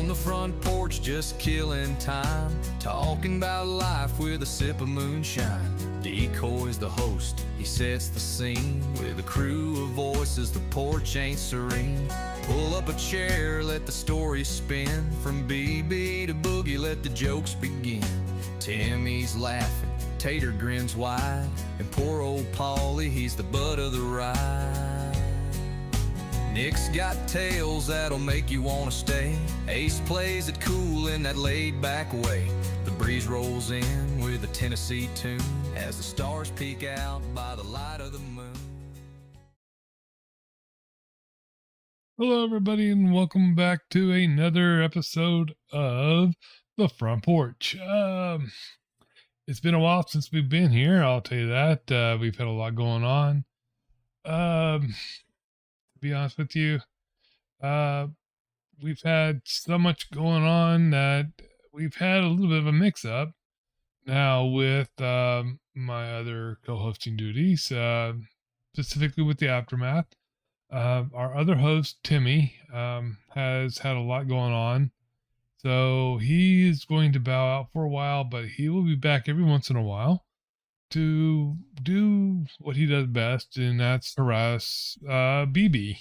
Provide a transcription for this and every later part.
on the front porch, just killing time, talking about life with a sip of moonshine. Decoy's the host, he sets the scene with a crew of voices. The porch ain't serene. Pull up a chair, let the story spin. From BB to Boogie, let the jokes begin. Timmy's laughing, Tater grins wide, and poor old Paulie, he's the butt of the ride. Nick's got tales that'll make you wanna stay. Ace plays it cool in that laid-back way. The breeze rolls in with a Tennessee tune as the stars peek out by the light of the moon. Hello, everybody, and welcome back to another episode of the Front Porch. It's been a while since we've been here, I'll tell you that. We've had a lot going on. To be honest with you, we've had so much going on that we've had a little bit of a mix-up now with my other co-hosting duties, specifically with the Aftermath. Our other host, Timmy, has had a lot going on, so he is going to bow out for a while, but he will be back every once in a while to do what he does best, and that's harass BB.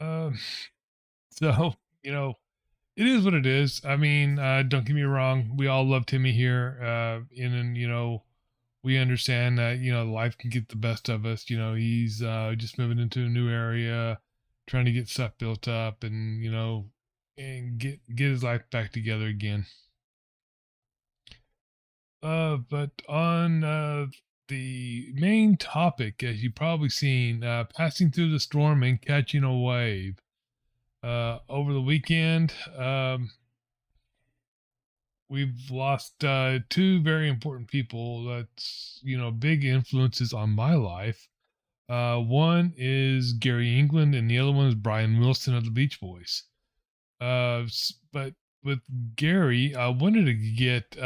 So, it is what it is. I mean, don't get me wrong. We all love Timmy here. And we understand that, life can get the best of us. He's just moving into a new area, trying to get stuff built up and, and get his life back together again. But on the main topic, as you've probably seen, passing through the storm and catching a wave. Over the weekend, we've lost two very important people that's, big influences on my life. One is Gary England, and the other one is Brian Wilson of the Beach Boys. But with Gary, I wanted to get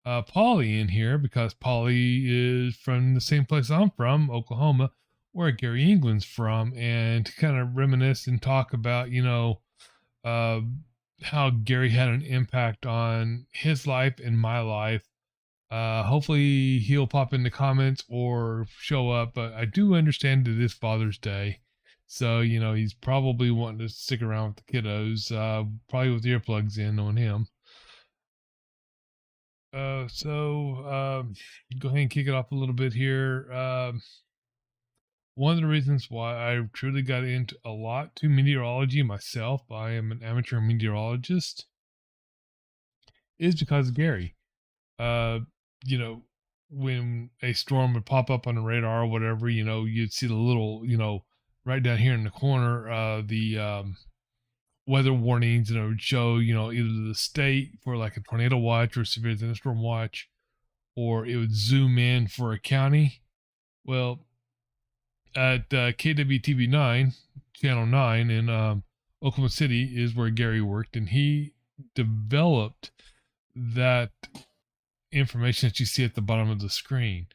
Paulie in here because Paulie is from the same place I'm from, Oklahoma, where Gary England's from, and to kind of reminisce and talk about, how Gary had an impact on his life and my life. Hopefully he'll pop in the comments or show up, but I do understand that it's Father's Day. So, he's probably wanting to stick around with the kiddos, probably with earplugs in on him. So go ahead and kick it off a little bit here. One of the reasons why I truly got into a lot to meteorology myself, I am an amateur meteorologist, is because of Gary. When a storm would pop up on the radar or whatever, you'd see the little, right down here in the corner, the weather warnings, and it would show, either the state for like a tornado watch or severe thunderstorm watch, or it would zoom in for a county. Well, at KWTV 9, Channel 9 in Oklahoma City is where Gary worked, and he developed that information that you see at the bottom of the screen.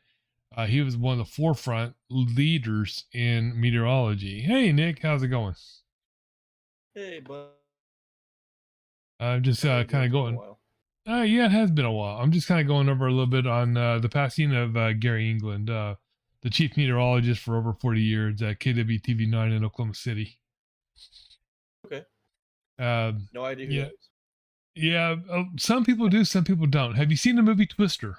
He was one of the forefront leaders in meteorology. Hey, Nick, how's it going? Hey, bud. I'm just kind of going. Yeah, it has been a while. I'm just kind of going over a little bit on the passing of Gary England, the chief meteorologist for over 40 years at KWTV 9 in Oklahoma City. Okay. No idea who that is. Yeah, some people do, some people don't. Have you seen the movie Twister?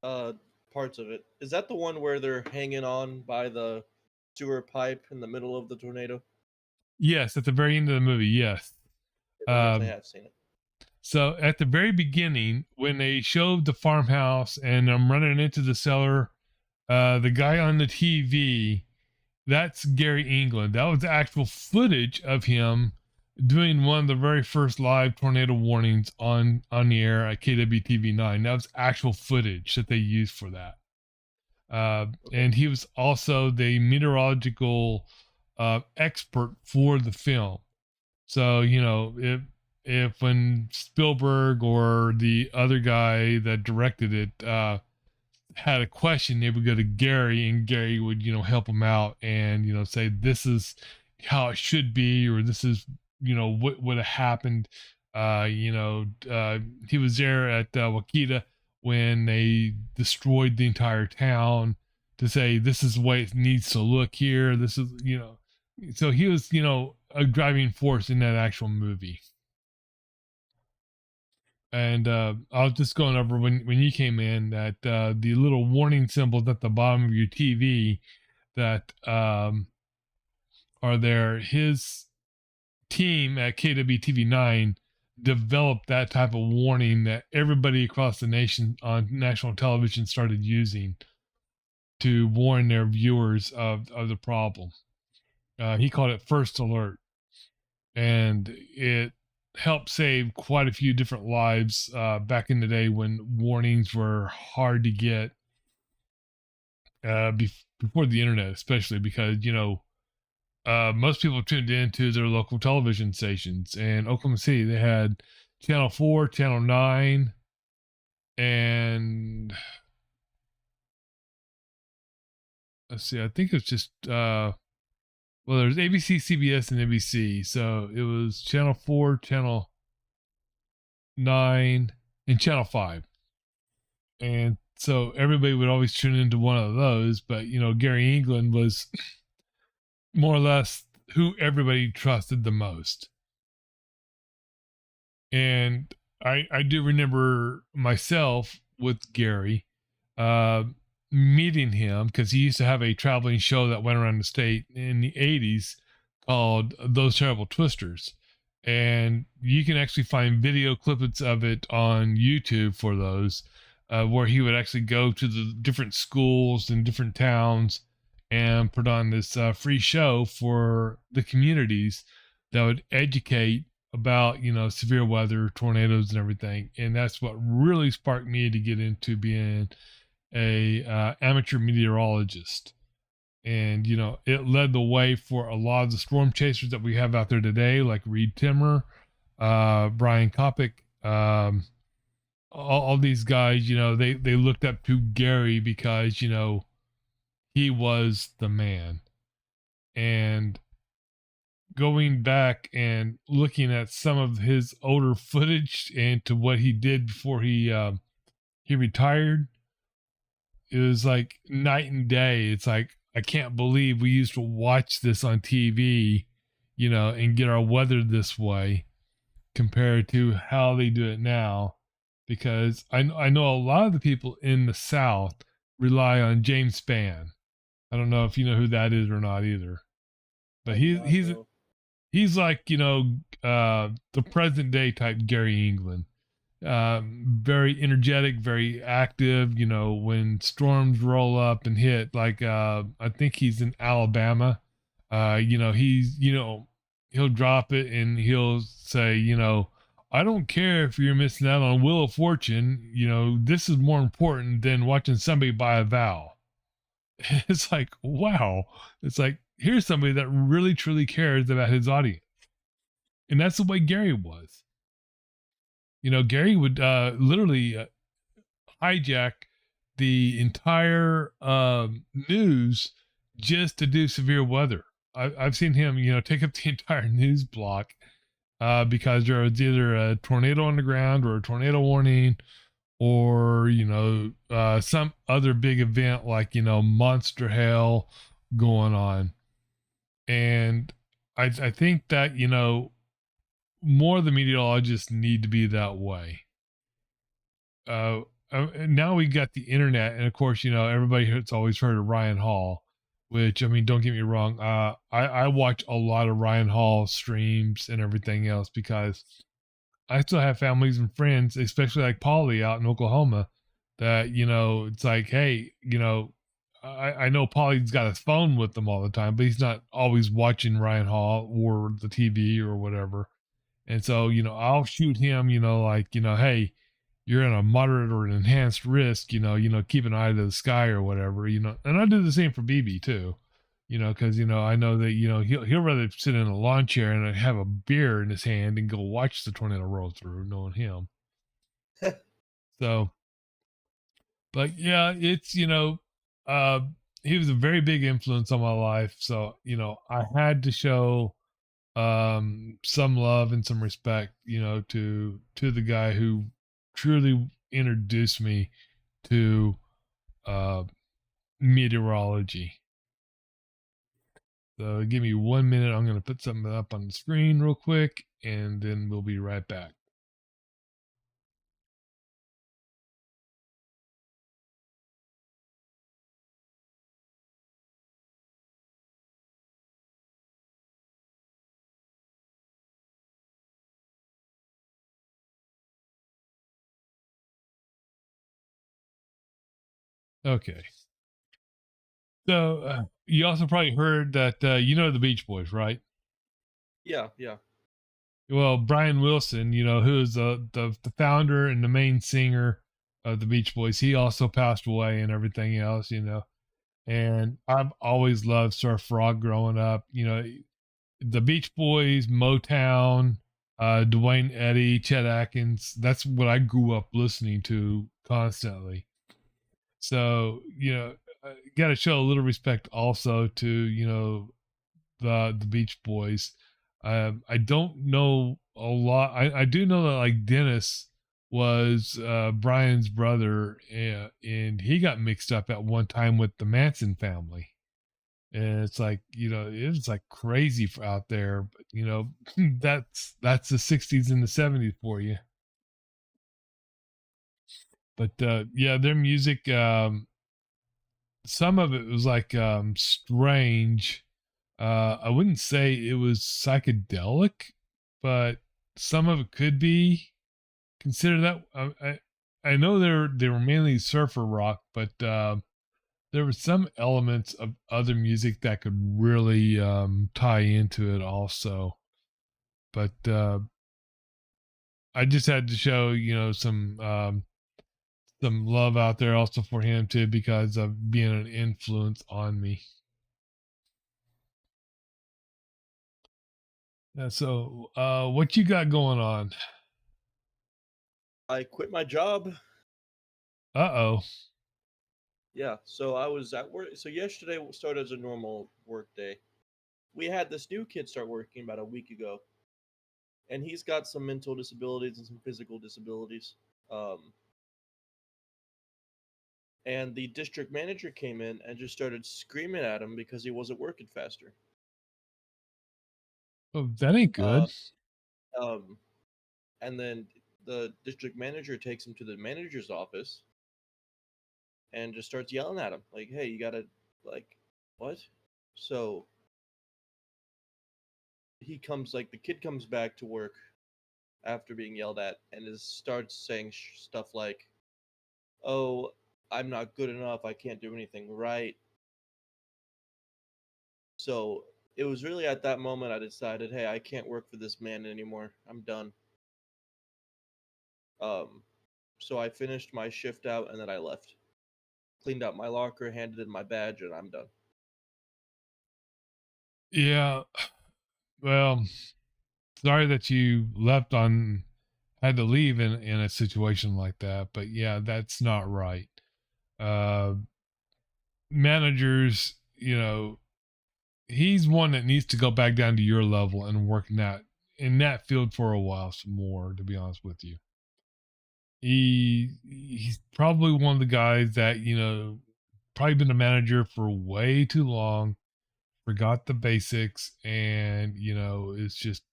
Parts of it. Is that the one where they're hanging on by the sewer pipe in the middle of the tornado? Yes, at the very end of the movie, yes. I have seen it. So at the very beginning, when they showed the farmhouse and I'm running into the cellar, the guy on the TV, that's Gary England. That was actual footage of him doing one of the very first live tornado warnings on the air at KWTV 9. That was actual footage that they used for that. And he was also the meteorological expert for the film. So, if when Spielberg or the other guy that directed it had a question, they would go to Gary, and Gary would, help him out and, say, this is how it should be, or this is, what would have happened. He was there at Wakita when they destroyed the entire town to say this is the way it needs to look here. This is, so he was, a driving force in that actual movie. And I was just going over when you came in that the little warning symbols at the bottom of your TV that are there. His team at KWTV9 developed that type of warning that everybody across the nation on national television started using to warn their viewers of the problem. He called it First Alert, and it helped save quite a few different lives back in the day when warnings were hard to get before the internet, especially because, most people tuned into their local television stations. And Oklahoma City, they had Channel 4, Channel 9, and let's see, I think it's just, there's ABC, CBS, and NBC. So it was Channel 4, Channel 9, and Channel 5. And so everybody would always tune into one of those. But, Gary England was more or less who everybody trusted the most. And I do remember myself with Gary meeting him because he used to have a traveling show that went around the state in the 80s called Those Terrible Twisters. And you can actually find video clips of it on YouTube for those, where he would actually go to the different schools in different towns and put on this free show for the communities that would educate about, severe weather, tornadoes, and everything. And that's what really sparked me to get into being a amateur meteorologist. And, it led the way for a lot of the storm chasers that we have out there today, like Reed Timmer, Brian Kopic, all these guys. They looked up to Gary because, he was the man. And going back and looking at some of his older footage and to what he did before he retired, it was like night and day. It's like, I can't believe we used to watch this on TV, and get our weather this way compared to how they do it now. Because I know a lot of the people in the South rely on James Spann. I don't know if you know who that is or not either, but he's like, the present day type Gary England. Very energetic, very active. When storms roll up and hit, like I think he's in Alabama. He'll drop it and he'll say, I don't care if you're missing out on Wheel of Fortune. This is more important than watching somebody buy a vow. It's like, wow. It's like, here's somebody that really truly cares about his audience. And that's the way Gary was. Gary would literally hijack the entire news just to do severe weather. I've seen him, take up the entire news block because there was either a tornado on the ground or a tornado warning, or some other big event like monster hail going on. And I think that more of the meteorologists need to be that way. Now we got the internet, and of course everybody has always heard of Ryan Hall, which, I mean, don't get me wrong, I watch a lot of Ryan Hall streams and everything else because I still have families and friends, especially like Polly out in Oklahoma, that, it's like, hey, I know Polly's got his phone with them all the time, but he's not always watching Ryan Hall or the TV or whatever. And so, I'll shoot him, hey, you're in a moderate or an enhanced risk, keep an eye to the sky or whatever, and I do the same for BB too. Because, I know that, he'll rather sit in a lawn chair and have a beer in his hand and go watch the tornado roll through, knowing him. So, but yeah, it's, he was a very big influence on my life. So, I had to show some love and some respect, to the guy who truly introduced me to uh meteorology. So give me 1 minute. I'm going to put something up on the screen real quick, and then we'll be right back. Okay. So you also probably heard that the Beach Boys, right? Yeah, yeah. Well, Brian Wilson, who's the founder and the main singer of the Beach Boys, he also passed away and everything else. And I've always loved surf rock growing up. The Beach Boys, Motown, Dwayne Eddy, Chet Atkins. That's what I grew up listening to constantly. So, got to show a little respect also to, the Beach Boys. I don't know a lot. I do know that like Dennis was Brian's brother, and he got mixed up at one time with the Manson family. And it's like, it's like crazy for out there, but that's the 60s and the 70s for you. But yeah, their music, some of it was like strange. I wouldn't say it was psychedelic, but some of it could be considered that. I know they were mainly surfer rock, but there were some elements of other music that could really tie into it also. But I just had to show some love out there also for him too, because of being an influence on me. So what you got going on? I quit my job. Uh-oh. Yeah, so I was at work. So yesterday started as a normal work day. We had this new kid start working about a week ago, and he's got some mental disabilities and some physical disabilities. Um, and the district manager came in and just started screaming at him because he wasn't working faster. Oh, that ain't Uh, good. um, and then the district manager takes him to the manager's office and just starts yelling at him like, "Hey, you gotta like, what?" So the kid comes back to work after being yelled at and starts saying stuff like, "Oh, I'm not good enough. I can't do anything right." So it was really at that moment I decided, hey, I can't work for this man anymore. I'm done. Um, so I finished my shift out and then I left. Cleaned out my locker, handed in my badge, and I'm done. Yeah. Well, sorry that you left on had to leave in a situation like that, but yeah, that's not right. Uh Managers, he's one that needs to go back down to your level and work in that field for a while some more, to be honest with you. He's probably one of the guys that, probably been a manager for way too long, forgot the basics, and it's just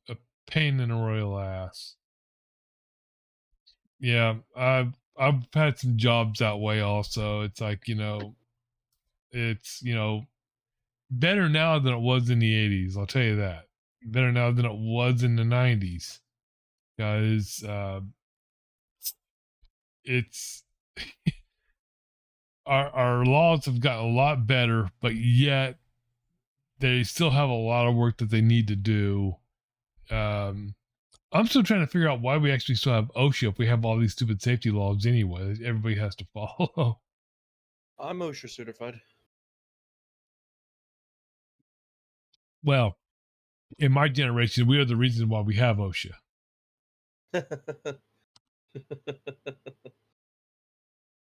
a pain in the royal ass. Yeah, I've had some jobs that way also. It's like, it's better now than it was in the 80s, I'll tell you that. Better now than it was in the 90s, guys. It's our laws have gotten a lot better, but yet they still have a lot of work that they need to do. um I'm still trying to figure out why we actually still have OSHA if we have all these stupid safety laws anyway that everybody has to follow. I'm OSHA certified. Well, in my generation, we are the reason why we have OSHA.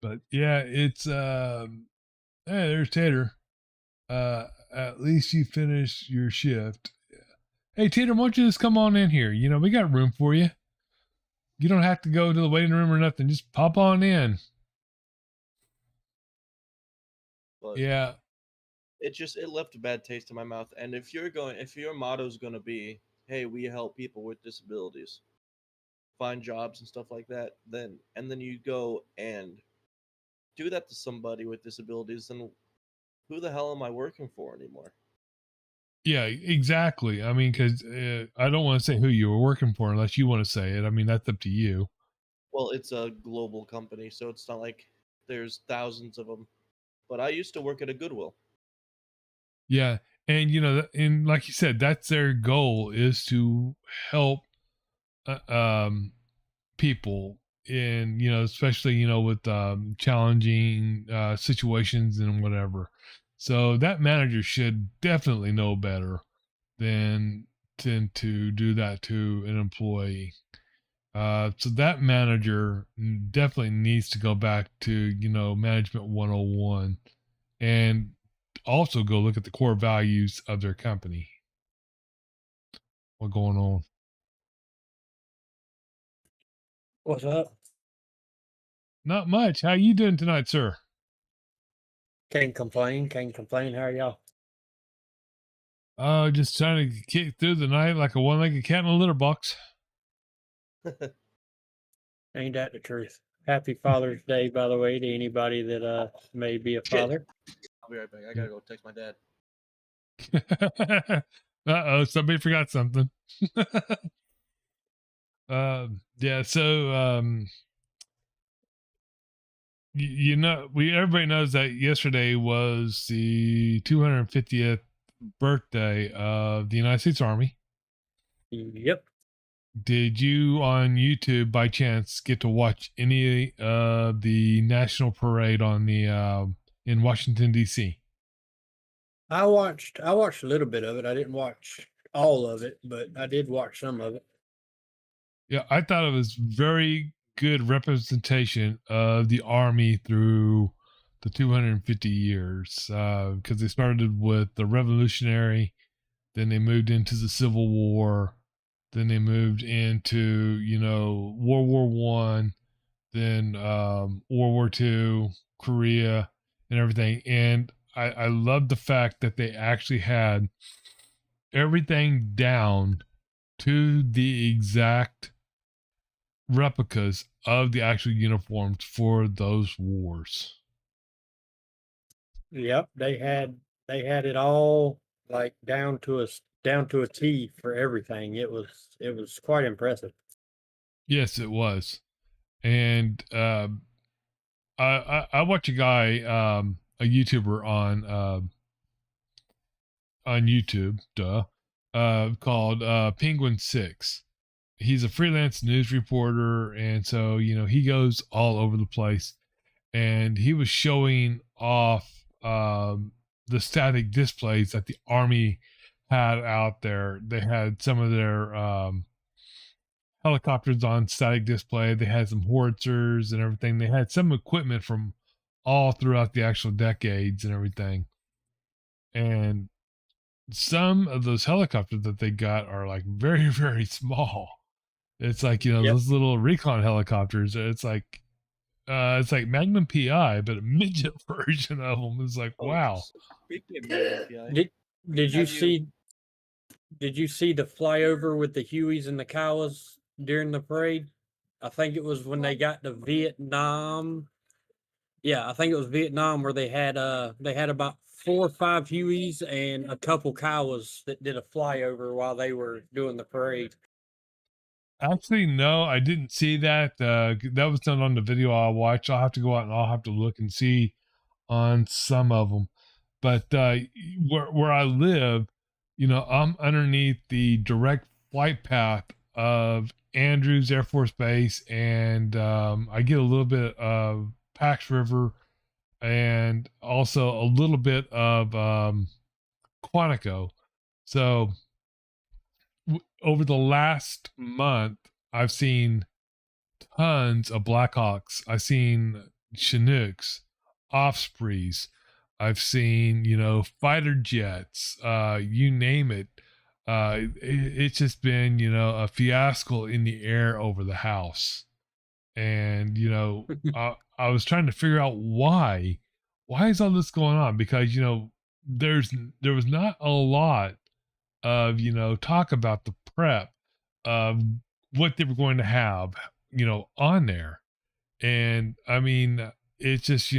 But yeah, it's Hey, there's Tater. At least you finished your shift. Hey, Tater, why don't you just come on in here? You know, we got room for you. You don't have to go to the waiting room or nothing. Just pop on in. But Yeah. it left a bad taste in my mouth. And if your motto is gonna be, hey, we help people with disabilities find jobs and stuff like that, then you go and do that to somebody with disabilities, then who the hell am I working for anymore? Yeah, exactly. I mean, because I don't want to say who you were working for unless you want to say it. I mean, that's up to you. Well, it's a global company, so it's not like there's thousands of them. But I used to work at a Goodwill. Yeah. And, you know, and like you said, that's their goal is to help uh, um, people in, you know, especially, you know, with challenging situations and whatever. So that manager should definitely know better than to do that to an employee. So that manager definitely needs to go back to, you know, management 101 and also go look at the core values of their company. What's going on? What's up? Not much. How you doing tonight, sir? Can't complain. Can't complain. How are y'all? Just trying to get through the night like a one-legged cat in a litter box. Ain't that the truth? Happy Father's Day, by the way, to anybody that may be a Shit. father. I'll be right back. I gotta go text my dad. Uh-oh, somebody forgot something. Yeah, so you know, everybody knows that yesterday was the 250th birthday of the United States Army. Yep. Did you on YouTube by chance get to watch any of the national parade on the in Washington D.C.? I watched a little bit of it. I didn't watch all of it, but I did watch some of it. Yeah, I thought it was very good representation of the Army through the 250 years because they started with the Revolutionary, then they moved into the Civil War, then they moved into, you know, World War One, then World War Two, Korea, and everything. And I love the fact that they actually had everything down to the exact replicas of the actual uniforms for those wars. Yep, they had it all like down to a T for everything. It was quite impressive. Yes, it was. And I watch a guy, a YouTuber on YouTube, called Penguin Six. He's a freelance news reporter, and so you know he goes all over the place. And he was showing off the static displays that the Army had out there. They had some of their helicopters on static display. They had some howitzers and everything. They had some equipment from all throughout the actual decades and everything. And some of those helicopters that they got are like very, very small. It's like, you know, Yep. those little recon helicopters. It's like Magnum PI, but a midget version of them. Is like, Oh, wow. speaking of Magnum PI, Did you Have you- see did you see the flyover with the Hueys and the Cowas during the parade? I think it was when they got to Vietnam. Yeah, I think it was Vietnam where they had about 4 or 5 Hueys and a couple Cowas that did a flyover while they were doing the parade. Actually, no, I didn't see that. That was done on the video I watched. I'll have to go out and I'll have to look and see on some of them. But where I live, you know, I'm underneath the direct flight path of Andrews Air Force Base, and I get a little bit of Pax River, and also a little bit of Quantico. So over the last month, I've seen tons of Blackhawks. I've seen Chinooks, Ospreys, I've seen, fighter jets, you name it. It's just been, a fiasco in the air over the house. And, I was trying to figure out why. Why is all this going on? Because, there's there was not a lot of, talk about the prep of what they were going to have, on there. And I mean, it's just,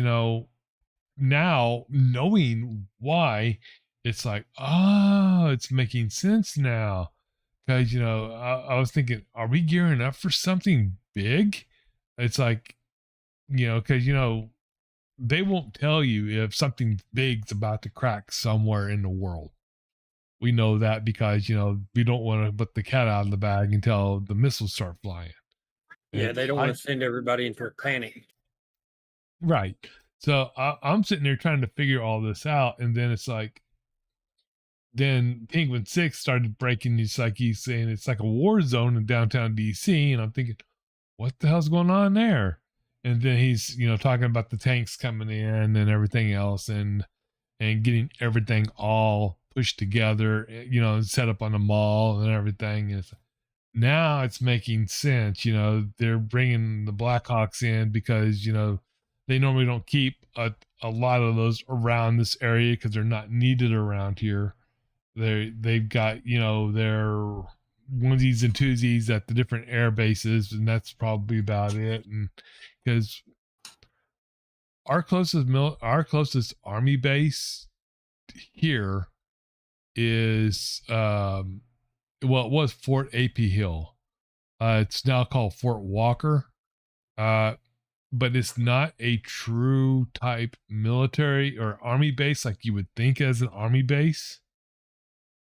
now knowing why, it's like, oh, it's making sense now. Because, I was thinking, are we gearing up for something big? It's like, because, they won't tell you if something big's about to crack somewhere in the world. We know that because, we don't want to put the cat out of the bag until the missiles start flying. Yeah, And they don't want to send everybody into a panic. right. So I'm sitting there trying to figure all this out. And then it's like, then Penguin 6 started breaking. It's like he's saying it's like a war zone in downtown DC. And I'm thinking, what the hell's going on there? And then he's, talking about the tanks coming in and everything else and getting everything all pushed together, and set up on the mall and everything. And now it's making sense. They're bringing the Blackhawks in because, they normally don't keep a lot of those around this area because they're not needed around here. They've got, their onesies and twosies at the different air bases, and that's probably about it. And because our closest army base here is well, it was Fort AP Hill. It's now called Fort Walker. But it's not a true type military or army base like you would think as an army base.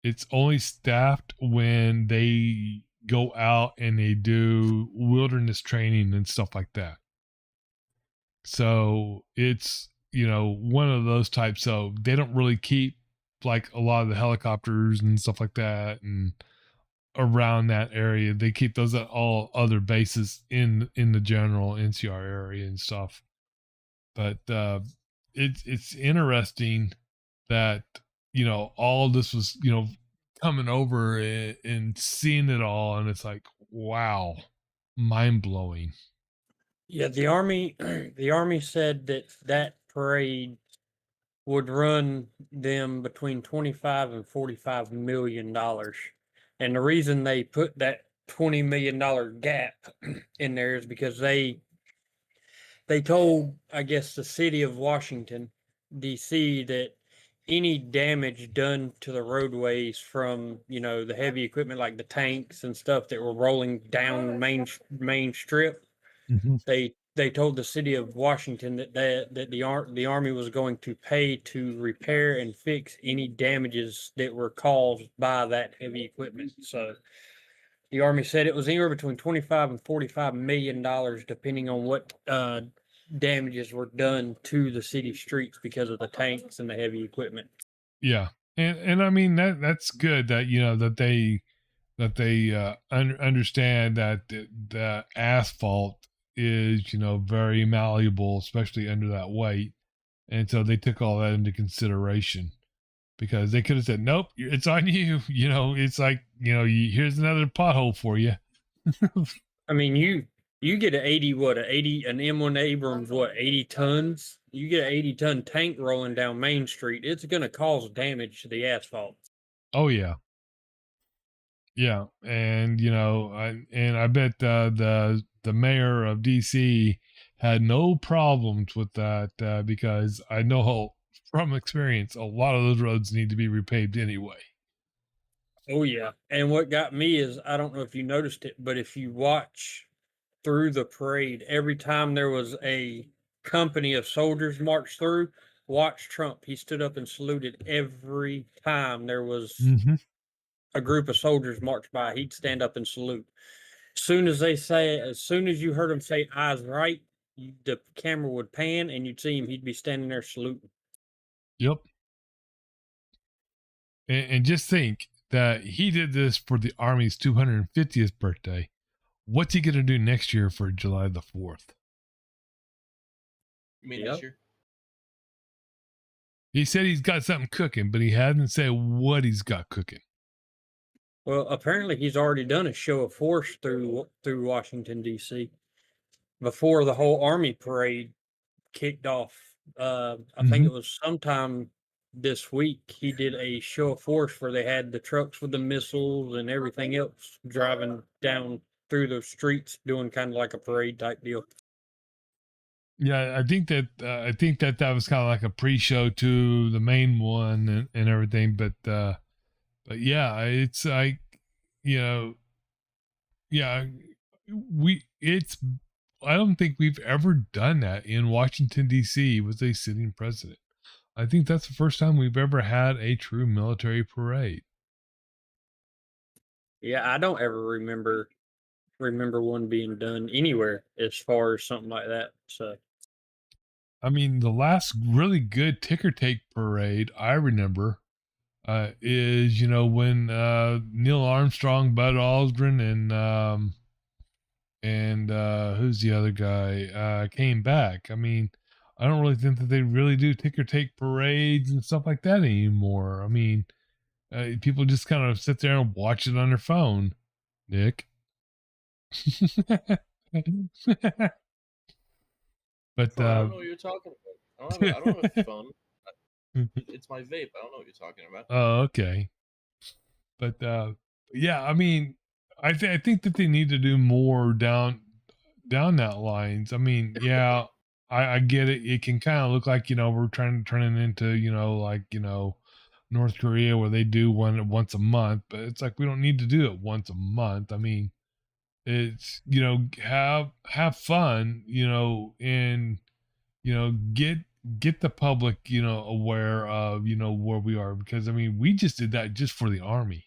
It's only staffed when they go out and they do wilderness training and stuff like that. So it's, one of those types. So they don't really keep like a lot of the helicopters and stuff like that and around that area. They keep those at all other bases in the general NCR area and stuff. But it's interesting that, all this was, coming over and seeing it all, and it's like, wow, mind blowing. Yeah, the army the army said that parade would run them between 25 and 45 million dollars. And the reason they put that $20 million gap in there is because they told, I guess, the city of Washington, D.C., that any damage done to the roadways from, the heavy equipment like the tanks and stuff that were rolling down main strip, Mm-hmm. they told the city of Washington that the army was going to pay to repair and fix any damages that were caused by that heavy equipment. So the army said it was anywhere between 25 and 45 million dollars, depending on what damages were done to the city streets because of the tanks and the heavy equipment. Yeah, and I mean that's good that they understand that the asphalt is very malleable, especially under that weight, and so they took all that into consideration because they could have said, nope, it's on you. It's like, here's another pothole for you. I mean, you get an 80 an M1 Abrams 80 tons. You get an 80-ton tank rolling down Main Street. It's going to cause damage to the asphalt. Oh yeah. Yeah, and I bet the mayor of DC had no problems with that because I know from experience a lot of those roads need to be repaved anyway. Oh yeah. And what got me is, I don't know if you noticed it, but if you watch through the parade, every time there was a company of soldiers march through, watch Trump. He stood up and saluted every time there was Mm-hmm. a group of soldiers march by. He'd stand up and salute. As soon as you heard him say eyes right, the camera would pan and you'd see him. He'd be standing there saluting. Yep. And just think that he did this for the Army's 250th birthday. What's he going to do next year for July the 4th? You mean this year? He said he's got something cooking, but he hasn't said what he's got cooking. Well, apparently he's already done a show of force through Washington D.C. before the whole army parade kicked off. I think Mhm. it was sometime this week. He did a show of force where they had the trucks with the missiles and everything else driving down through the streets, doing kind of like a parade type deal. Yeah, I think that was kind of like a pre-show to the main one and everything. But yeah, it's like, you know, yeah, we it's. I don't think we've ever done that in Washington D.C. with a sitting president. I think that's the first time we've ever had a true military parade. Yeah, I don't ever remember one being done anywhere as far as something like that. So I mean, the last really good ticker tape parade I remember is, when Neil Armstrong, Bud Aldrin, and who's the other guy came back. I mean, I don't really think that they really do ticker tape parades and stuff like that anymore. I mean, people just kind of sit there and watch it on their phone. Nick. But I don't know what you're talking about. I don't have a phone. It's my vape. I don't know what you're talking about. oh, okay. But yeah, I mean, I think that they need to do more down that lines. I mean, yeah, I get it. It can kind of look like, we're trying to turn it into, like, North Korea where they do one once a month, but it's like we don't need to do it once a month. I mean, it's, have fun, and get the public, aware of, where we are, because I mean, we just did that just for the army.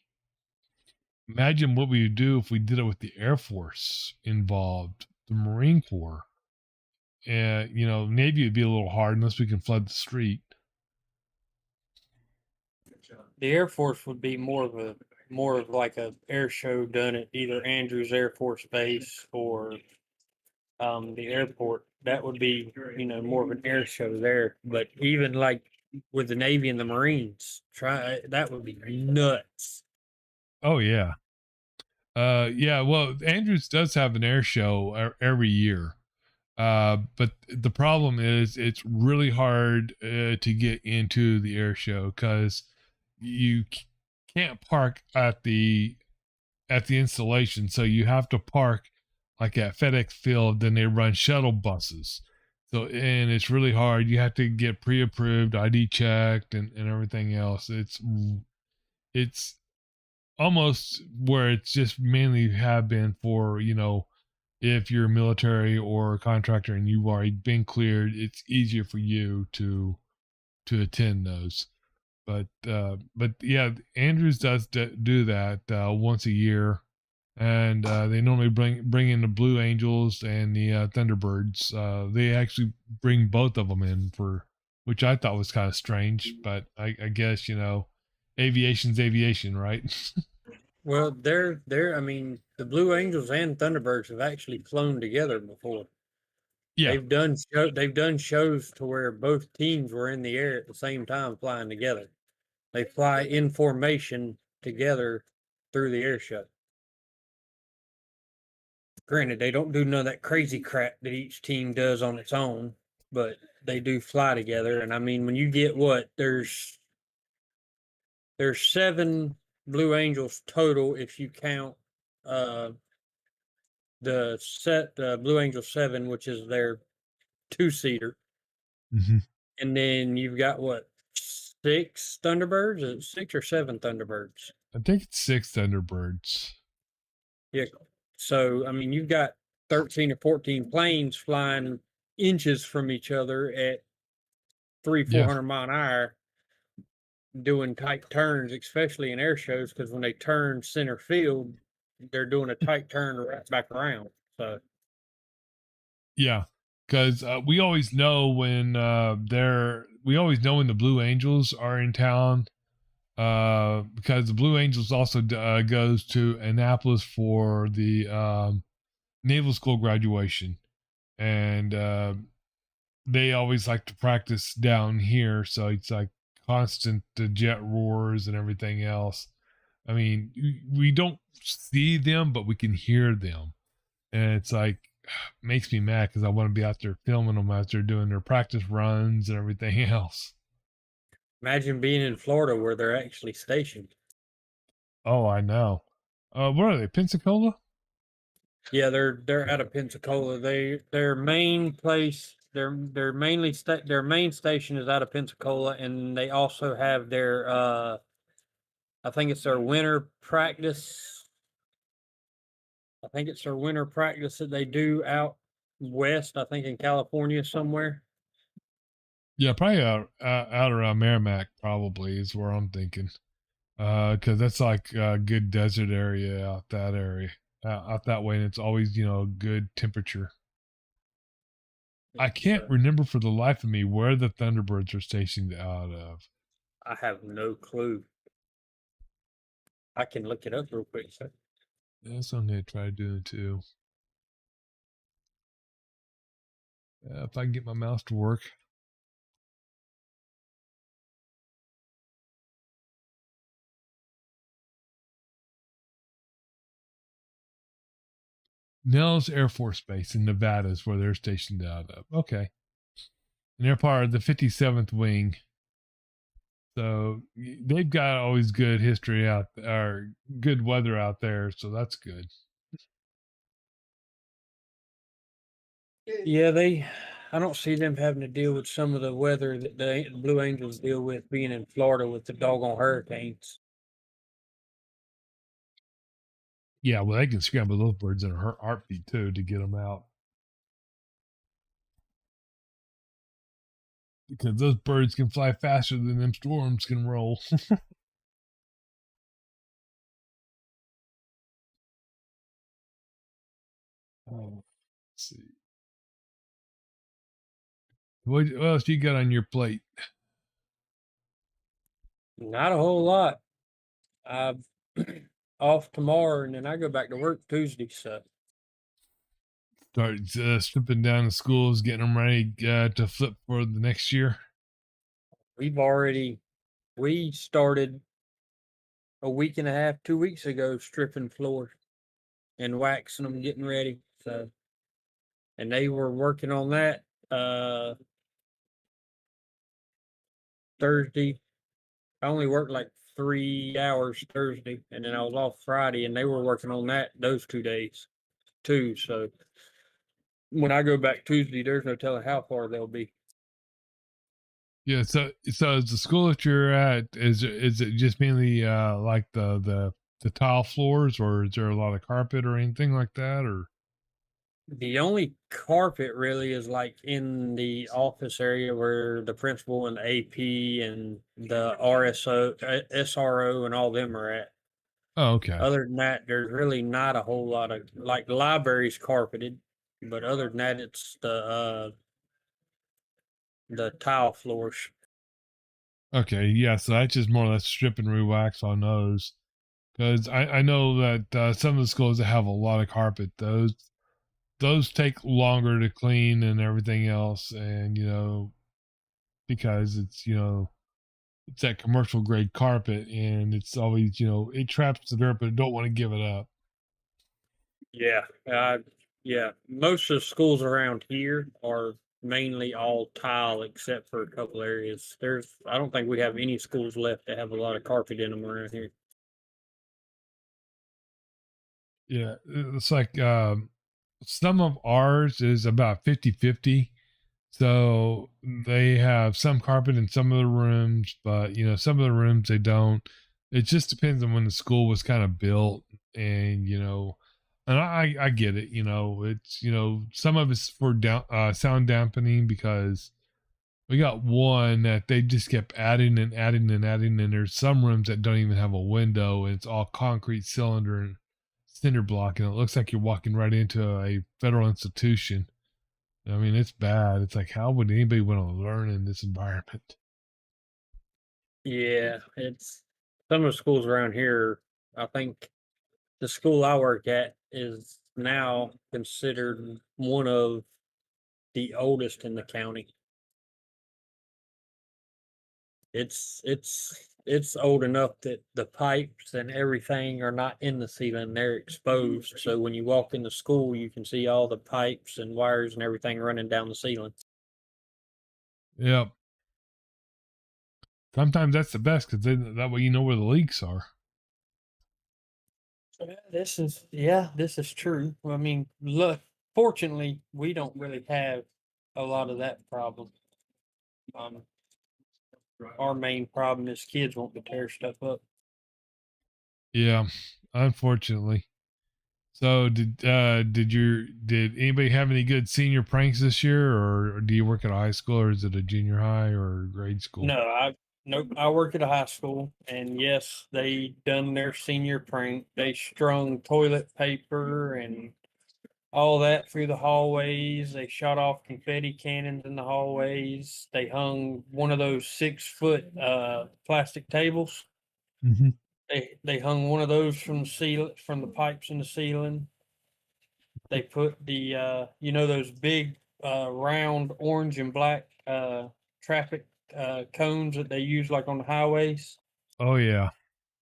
Imagine what we would do if we did it with the Air Force involved, the Marine Corps. And, Navy would be a little hard unless we can flood the street. the Air Force would be more of like a air show done at either Andrews Air Force Base or the airport. That would be, more of an air show there. But even like with the Navy and the Marines, try that would be nuts. Oh, yeah. Yeah, well, Andrews does have an air show every year. But the problem is it's really hard to get into the air show because you can't park at the installation, so you have to park like at FedEx Field. Then they run shuttle buses, so and it's really hard. You have to get pre-approved, ID checked, and everything else. It's almost where it's just mainly have been for, if you're military or a contractor and you've already been cleared, it's easier for you to attend those. But yeah, Andrews does do that once a year, and they normally bring in the Blue Angels and the Thunderbirds. They actually bring both of them in, for which I thought was kind of strange, but I guess, aviation's aviation, right? Well, I mean, the Blue Angels and Thunderbirds have actually flown together before. Yeah. They've done shows to where both teams were in the air at the same time flying together. They fly in formation together through the air show. Granted, they don't do none of that crazy crap that each team does on its own, but they do fly together. And I mean, when you get there's 7 Blue Angels total if you count uh the Blue Angel 7, which is their 2-seater. Hmm. And then you've got what, 6 Thunderbirds? Is it 6 or 7 Thunderbirds? I think it's 6 Thunderbirds. Yeah. So I mean, you've got 13 or 14 planes flying inches from each other at 300-400 mile an hour, doing tight turns, especially in air shows, because when they turn center field, they're doing a tight turn right back around. So Yeah, because we always know when we always know when the Blue Angels are in town, because the Blue Angels also goes to Annapolis for the naval school graduation, and they always like to practice down here. So it's like constant jet roars and everything else. I mean, we don't see them, but we can hear them, and it's like makes me mad because I want to be out there filming them as they're doing their practice runs and everything else. Imagine being in Florida where they're actually stationed. Oh, I know. What are they? Pensacola? Yeah, they're out of Pensacola. Their main place, their main station is out of Pensacola, and they also have their I think it's their winter practice. I think it's their winter practice that they do out west. I think in California somewhere. Yeah, probably out around Merrimack. Probably is where I'm thinking. Because that's like a good desert area out that area, out that way, and it's always good temperature. I can't So remember for the life of me where the Thunderbirds are stationed out of. I have no clue. I can look it up real quick. So. That's what I'm gonna try doing too. If I can get my mouse to work. Nels Air Force Base in Nevada is where they're stationed out of. Okay. And they're part of the 57th Wing. So they've got always good history out or good weather out there. So that's good. Yeah, I don't see them having to deal with some of the weather that the Blue Angels deal with being in Florida with the doggone hurricanes. Yeah, well, they can scramble those birds in a heartbeat too to get them out. Because those birds can fly faster than them storms can roll. Let's see. What else you got on your plate? Not a whole lot. I'm off tomorrow, and then I go back to work Tuesday. So Start stripping down the schools, getting them ready to flip for the next year. we started a week and a half, 2 weeks ago, stripping floors and waxing them, getting ready. So, and they were working on that Thursday. I only worked like 3 hours Thursday, and then I was off Friday, and they were working on that those 2 days too. So when I go back Tuesday, there's no telling how far they'll be. Yeah, so is the school that you're at is it just mainly like the tile floors, or is there a lot of carpet or anything like that, or? The only carpet really is like in the office area where the principal and the AP and the RSO, SRO, and all them are at. Oh, okay. Other than that, there's really not a whole lot of like the library's carpeted, but other than that, it's the tile floors. Okay, yeah, so that's just more or less strip and re-wax on those. Because I know that some of the schools that have a lot of carpet, those take longer to clean and everything else, and because it's that commercial grade carpet, and it's always it traps the dirt, but it don't want to give it up. Yeah, yeah. Most of the schools around here are mainly all tile, except for a couple areas. I don't think we have any schools left that have a lot of carpet in them around here. Yeah, it's like some of ours is about 50-50. So they have some carpet in some of the rooms, but some of the rooms they don't. It just depends on when the school was kind of built, and and I get it. It's some of it's for sound dampening, because we got one that they just kept adding and adding and adding, and there's some rooms that don't even have a window, and it's all concrete cylinder and cinder block, and it looks like you're walking right into a federal institution. I mean, it's bad. It's like, how would anybody want to learn in this environment? Yeah, it's some of the schools around here. I think the school I work at is now considered one of the oldest in the county. It's old enough that the pipes and everything are not in the ceiling, they're exposed. So when you walk into school, you can see all the pipes and wires and everything running down the ceiling. Yep. Sometimes that's the best because that way you know where the leaks are. This is true. I mean, look, fortunately, we don't really have a lot of that problem. Um, our main problem is kids want to tear stuff up. Yeah, unfortunately. So did anybody have any good senior pranks this year, or do you work at a high school, or is it a junior high or grade school? No, nope. I work at a high school, and yes, they done their senior prank. They strung toilet paper and all that through the hallways. They shot off confetti cannons in the hallways. They hung one of those 6 foot plastic tables. Mm-hmm. They hung one of those from the ceiling, from the pipes in the ceiling. They put the those big round orange and black traffic cones that they use like on the highways. Oh yeah.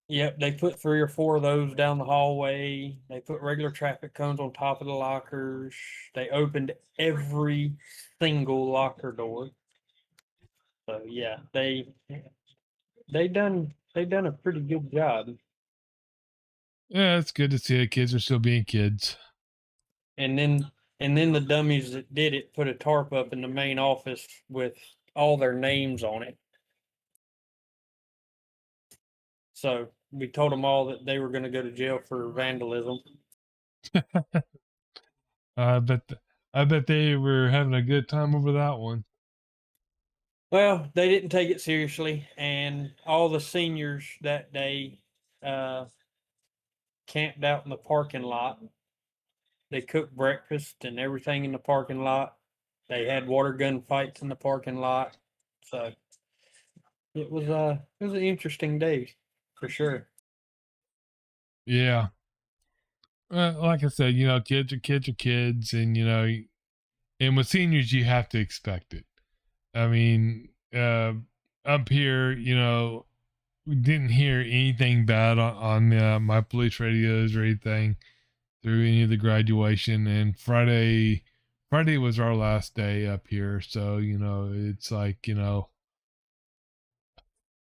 Yep, they put 3 or 4 of those down the hallway. They put regular traffic cones on top of the lockers. They opened every single locker door. So yeah, they done a pretty good job. Yeah, it's good to see the kids are still being kids. And then the dummies that did it put a tarp up in the main office with all their names on it. So we told them all that they were going to go to jail for vandalism. I bet I bet they were having a good time over that one. Well, they didn't take it seriously, and all the seniors that day uh, camped out in the parking lot. They cooked breakfast and everything in the parking lot. They had water gun fights in the parking lot. So it was an interesting day for sure. Yeah. Like I said, kids are kids are kids, and and with seniors you have to expect it. I mean, up here, we didn't hear anything bad on my police radios or anything through any of the graduation. And Friday was our last day up here, so it's like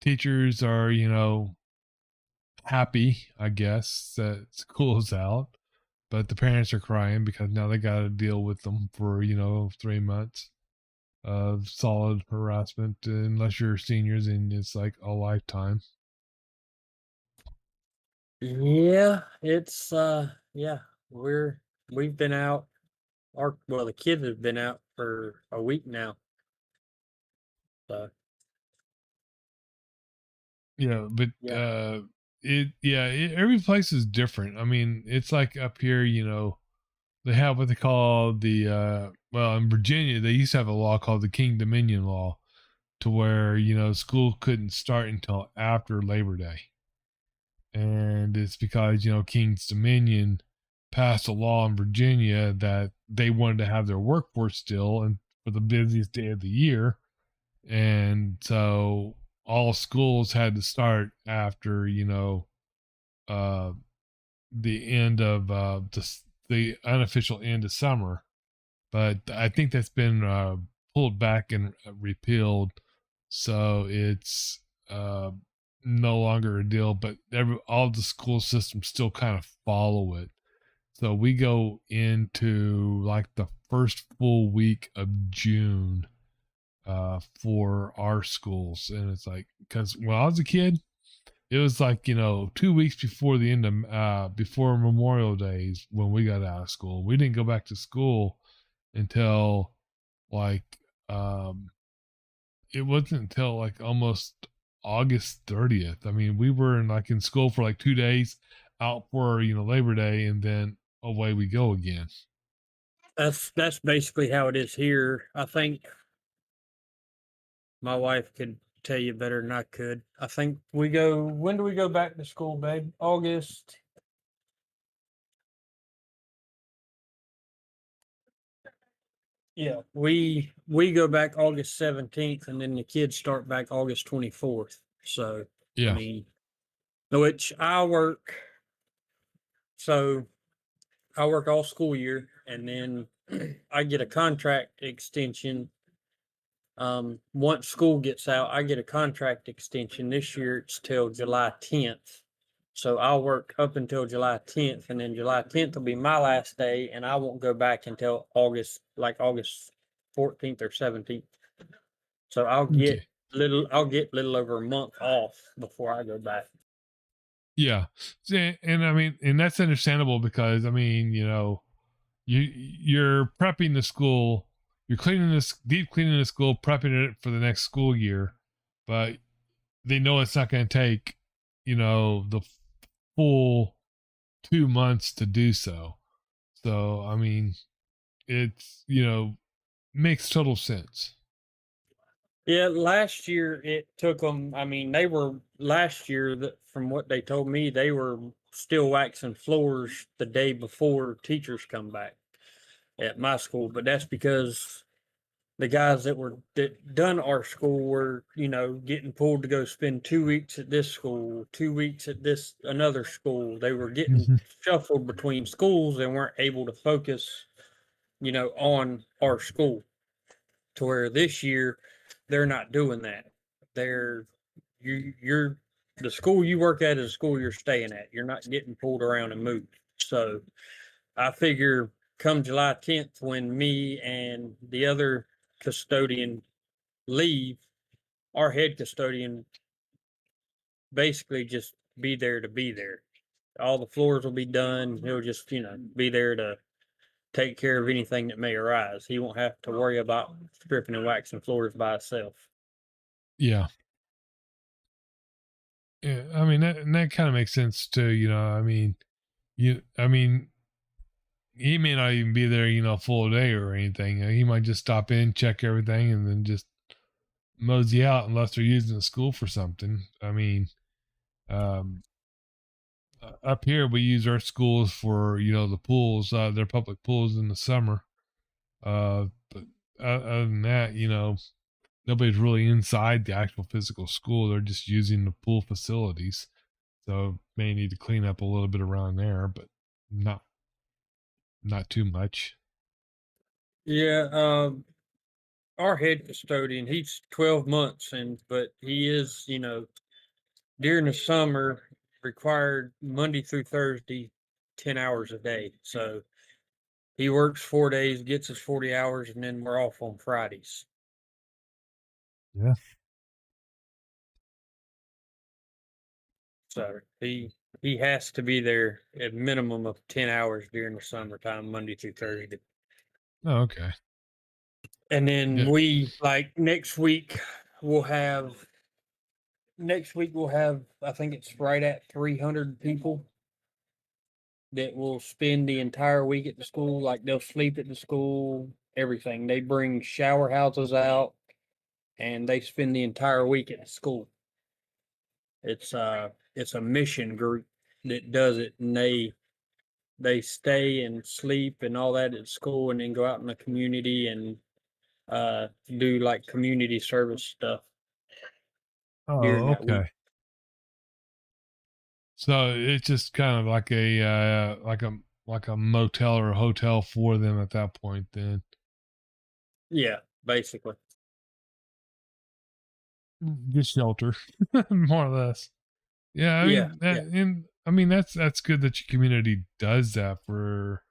teachers are happy, I guess, that school's out, but the parents are crying because now they got to deal with them for 3 months of solid harassment, unless you're seniors and it's like a lifetime. Yeah, it's yeah, we've been out. The kids have been out for a week now. So Yeah, but yeah. every place is different. I mean, it's like up here, they have what they call the well, in Virginia they used to have a law called the King Dominion law, to where school couldn't start until after Labor Day. And it's because King's Dominion passed a law in Virginia that they wanted to have their workforce still and for the busiest day of the year, and so all schools had to start after uh the end of the unofficial end of summer. But I think that's been pulled back and repealed, so it's no longer a deal. But all the school systems still kind of follow it. So we go into like the first full week of June for our schools, and it's like, because when I was a kid, it was like 2 weeks before the end of before Memorial Days when we got out of school. We didn't go back to school until like it wasn't until like almost August 30th. I mean, we were in school for like 2 days, out for Labor Day, and then away we go again. That's basically how it is here. I think my wife could tell you better than I could. I think when do we go back to school, babe? August. Yeah, we go back August 17th, and then the kids start back August 24th. So I Yeah. mean, which I work. So I work all school year, and then I get a contract extension. Once school gets out, I get a contract extension. This year it's till July 10th. So I'll work up until July 10th, and then July 10th will be my last day, and I won't go back until August, like August 14th or 17th. So Okay. I'll get little over a month off before I go back. Yeah. And I mean, and that's understandable because I mean, you're prepping the school, you're cleaning this deep cleaning the school, prepping it for the next school year, but they know it's not going to take, the full 2 months to do so. So, I mean, it's, makes total sense. Yeah, last year it took them. I mean, they were last year that from what they told me, they were still waxing floors the day before teachers come back at my school. But that's because the guys that done our school were, getting pulled to go spend 2 weeks at this school, 2 weeks at this another school. They were getting Hmm. shuffled between schools and weren't able to focus, on our school. To where this year they're not doing that. They're you're the school you work at is the school you're staying at. You're not getting pulled around and moved. So I figure come July 10th, when me and the other custodian leave, our head custodian basically just be there to be there. All the floors will be done. He'll just, be there to take care of anything that may arise. He won't have to worry about stripping and waxing floors by himself. Yeah. Yeah. I mean, that kind of makes sense too. I mean, I mean, he may not even be there, full day or anything. He might just stop in, check everything, and then just mosey out unless they're using the school for something. I mean, um, up here we use our schools for the pools, their public pools in the summer. But other than that, nobody's really inside the actual physical school. They're just using the pool facilities. So may need to clean up a little bit around there, but not not too much. Yeah, our head custodian, he's 12 months, but he is, during the summer required Monday through Thursday, 10 hours a day. So he works 4 days, gets his 40 hours, and then we're off on Fridays. Yeah. So he has to be there a minimum of 10 hours during the summertime, Monday through Thursday. Oh, okay. And then Yeah. we like we'll have I think it's right at 300 people that will spend the entire week at the school. Like they'll sleep at the school, everything. They bring shower houses out and they spend the entire week at the school. It's a mission group that does it, and they stay and sleep and all that at school, and then go out in the community and do like community service stuff during Oh, that week. okay. So it's just kind of like a motel or a hotel for them at that point then. Yeah, basically. Just shelter. More or less. Yeah, I Yeah, mean yeah. that's good that your community does that for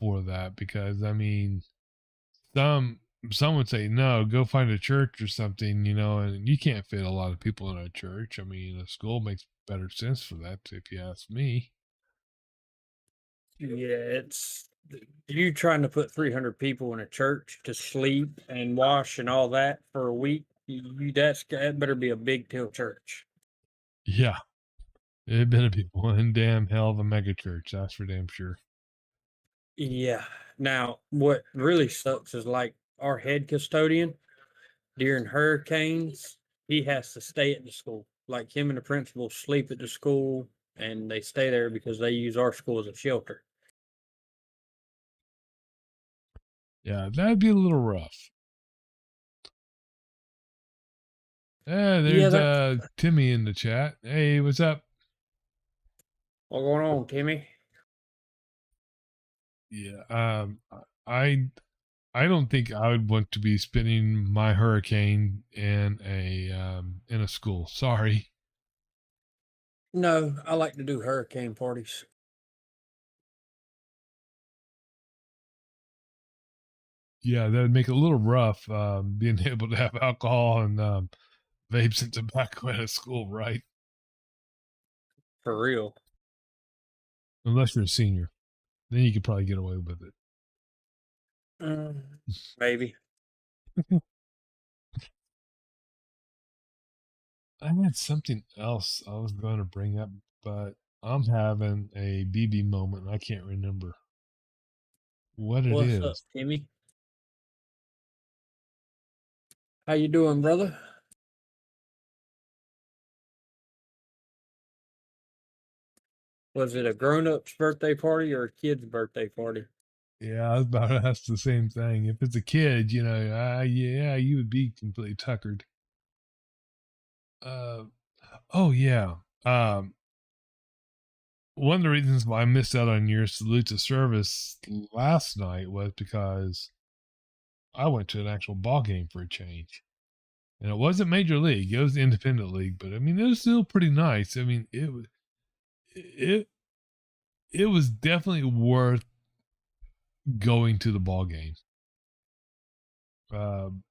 that, because I mean some some would say no, go find a church or something, and you can't fit a lot of people in a church. I mean, a school makes better sense for that if you ask me. Yeah, it's you trying to put 300 people in a church to sleep and wash and all that for a week. That better be a big deal church. Yeah. It better be one damn hell of a mega church, that's for damn sure. Yeah. Now, what really sucks is like our head custodian during hurricanes, he has to stay at the school. Like him and the principal sleep at the school and they stay there because they use our school as a shelter. Yeah, that'd be a little rough. Yeah, Yeah, there's that. Timmy in the chat. Hey, what's up? What's going on, Timmy? Yeah, I I don't think I would want to be spending my hurricane in a school. Sorry. No, I like to do hurricane parties. Yeah, that'd make it a little rough being able to have alcohol and vapes and tobacco at a school, right? For real. Unless you're a senior, then you could probably get away with it. Maybe. I had something else I was going to bring up, but I'm having a BB moment. I can't remember what it What's up, is. Timmy? How you doing, brother? Was it a grown-up's birthday party or a kid's birthday party? Yeah, I was about to ask the same thing. If it's a kid, yeah, you would be completely tuckered. Uh, oh yeah. Um, One of the reasons why I missed out on your salute to service last night was because I went to an actual ball game for a change. And it wasn't major league, it was the independent league, but I mean it was still pretty nice. I mean it it was definitely worth going to the ball game. Um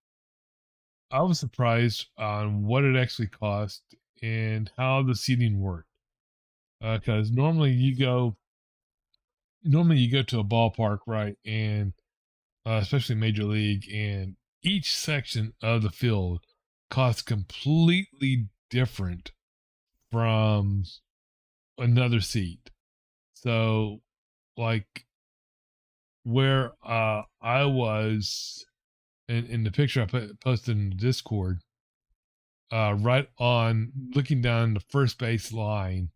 I was surprised on what it actually cost and how the seating worked. Because normally you go to a ballpark, right? And especially major league, and each section of the field costs completely different from another seat. So, like where I was in the picture posted in the Discord, right on looking down the first base line,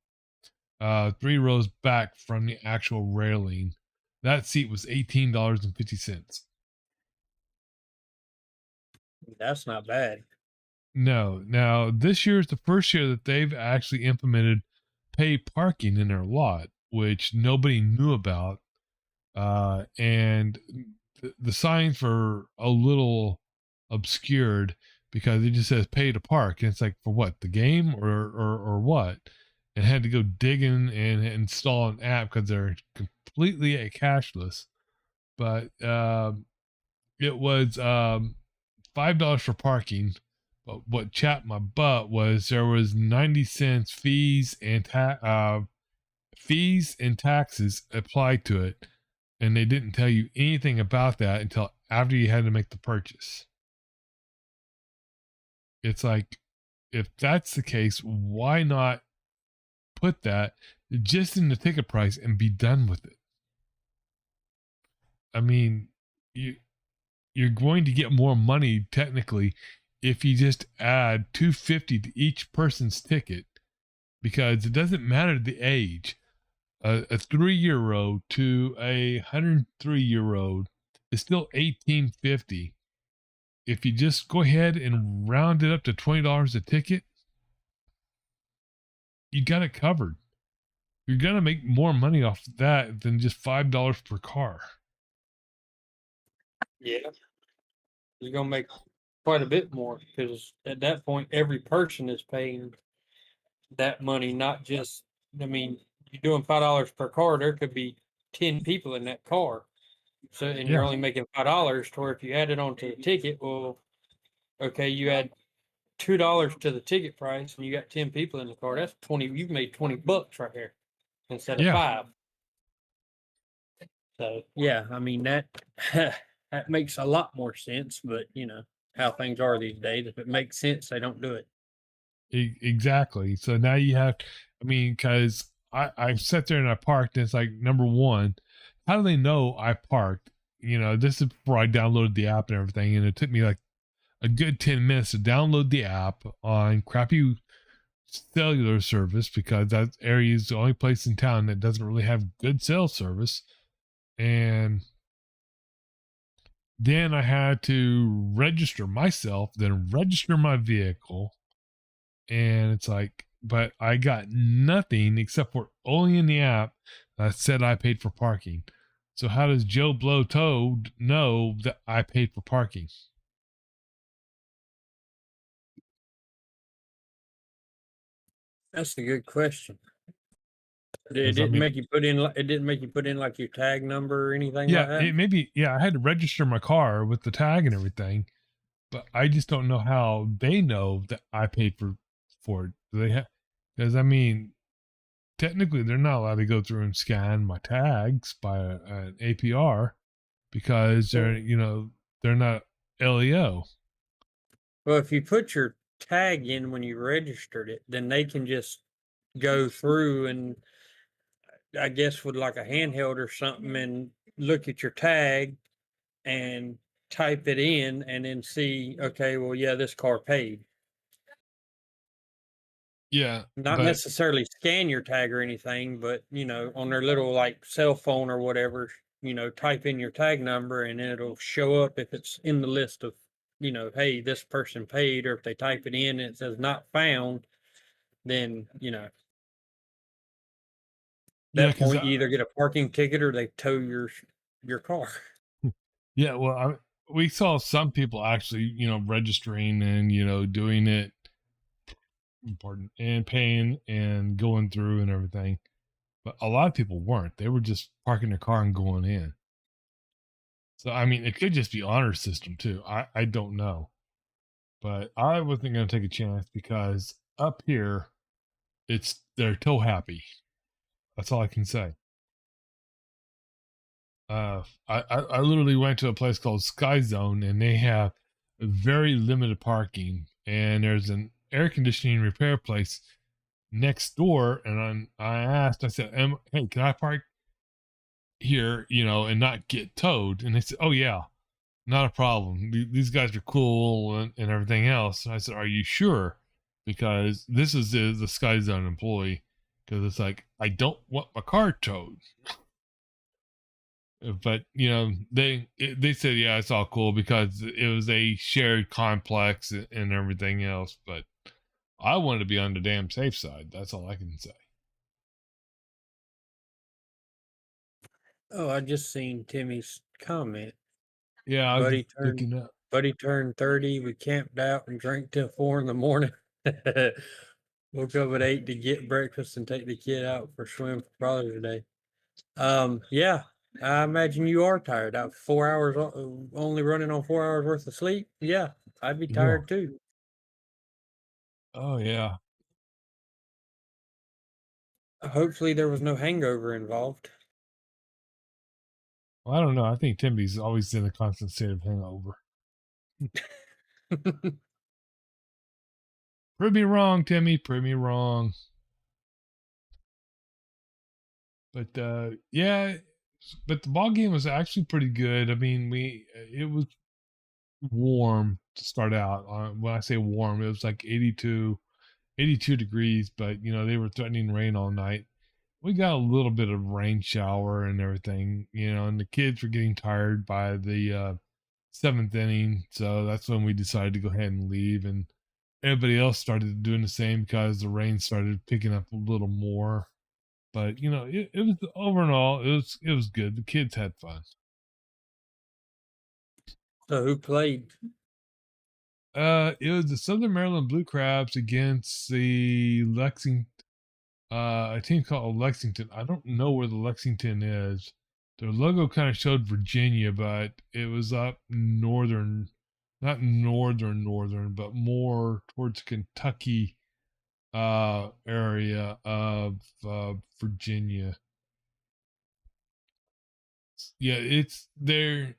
3 rows back from the actual railing, that seat was $18.50. That's not bad. No. Now, this year is the first year that they've actually implemented pay parking in their lot, which nobody knew about. And the signs are a little obscured because it just says pay to park. And it's like, for what? The game or what? And had to go digging and install an app because they're completely cashless. But it was $5 for parking. But what chapped my butt was there was 90 cents fees and taxes applied to it, and they didn't tell you anything about that until after you had to make the purchase. It's like, if that's the case, why not put that just in the ticket price and be done with it? I mean, you're going to get more money technically if you just add $2.50 to each person's ticket, because it doesn't matter the age. A 3-year-old to a 103-year-old is still $18.50. If you just go ahead and round it up to $20 a ticket, you got it covered. You're gonna make more money off that than just $5 per car. Yeah. You're gonna make quite a bit more because at that point every person is paying that money, not just I mean, you're doing $5 per car, there could be 10 people in that car. So and you're Yeah, only making $5 to where if you add it onto the ticket, well, okay, you add $2 to the ticket price and you got 10 people in the car, that's 20, you've made $20 right here instead of yeah. 5. So yeah, I mean that that makes a lot more sense, but how things are these days. If it makes sense, they don't do it. Exactly. So now you have, I mean, because I sat there and I parked, and it's like, number one, how do they know I parked? This is before I downloaded the app and everything, and it took me like a good 10 minutes to download the app on crappy cellular service, because that area is the only place in town that doesn't really have good cell service. And Then I had to register myself, then register my vehicle. And it's like, but I got nothing except for only in the app that said I paid for parking. So how does Joe Blow Toad know that I paid for parking? That's a good question. It 'Cause, I didn't mean, make you put in. It didn't make you put in like your tag number or anything yeah, like that. it maybe, yeah, I had to register my car with the tag and everything, but I just don't know how they know that I paid for it. Do they have? Because I mean, technically, they're not allowed to go through and scan my tags by an APR because Well, they're not LEO. well, if you put your tag in when you registered it, then they can just go through and I guess with like a handheld or something and look at your tag and type it in and then see, okay, well, yeah, this car paid. Yeah, Not but necessarily scan your tag or anything, but on their little like cell phone or whatever, type in your tag number and it'll show up if it's in the list of, hey, this person paid, or if they type it in and it says not found, then yeah, that because point you either get a parking ticket or they tow your car. yeah, well, we saw some people actually, registering and doing it, pardon, and paying and going through and everything. But a lot of people weren't. They were just parking their car and going in. So I mean, it could just be honor system too. I don't know, but I wasn't going to take a chance because up here, they're toe happy. That's all I can say. I literally went to a place called Sky Zone, and they have very limited parking. And there's an air conditioning repair place next door, and I asked, I said, "Hey, can I park here, and not get towed?" And they said, "Oh yeah, not a problem. These guys are cool and everything else." And I said, "Are you sure?" Because this is the Sky Zone employee. Because it's like, I don't want my car towed. But they said, yeah, it's all cool because it was a shared complex and everything else. But I wanted to be on the damn safe side. That's all I can say. Oh, I just seen Timmy's comment. Yeah, I was Buddy just turned looking up. Buddy turned 30. We camped out and drank till 4 in the morning. Woke up at 8 to get breakfast and take the kid out for swim for Father's Day. Yeah, I imagine you are tired. Out 4 hours, only running on 4 hours worth of sleep. Yeah, I'd be Yeah. tired too. Oh yeah. Hopefully, there was no hangover involved. Well, I don't know. I think Timmy's always in a constant state of hangover. Prove me wrong, Timmy. Prove me wrong. But yeah, but the ball game was actually pretty good. I mean, it was warm to start out. When I say warm, it was like 82 degrees, but they were threatening rain all night. We got a little bit of rain shower and everything, and the kids were getting tired by the seventh inning, so that's when we decided to go ahead and leave, and everybody else started doing the same because the rain started picking up a little more. But it was, overall, it was good. The kids had fun. So who played? It was the Southern Maryland Blue Crabs against the Lexington, a team called Lexington. I don't know where the Lexington is. Their logo kind of showed Virginia, but it was up northern, not northern, but more towards Kentucky area of Virginia. Yeah, it's their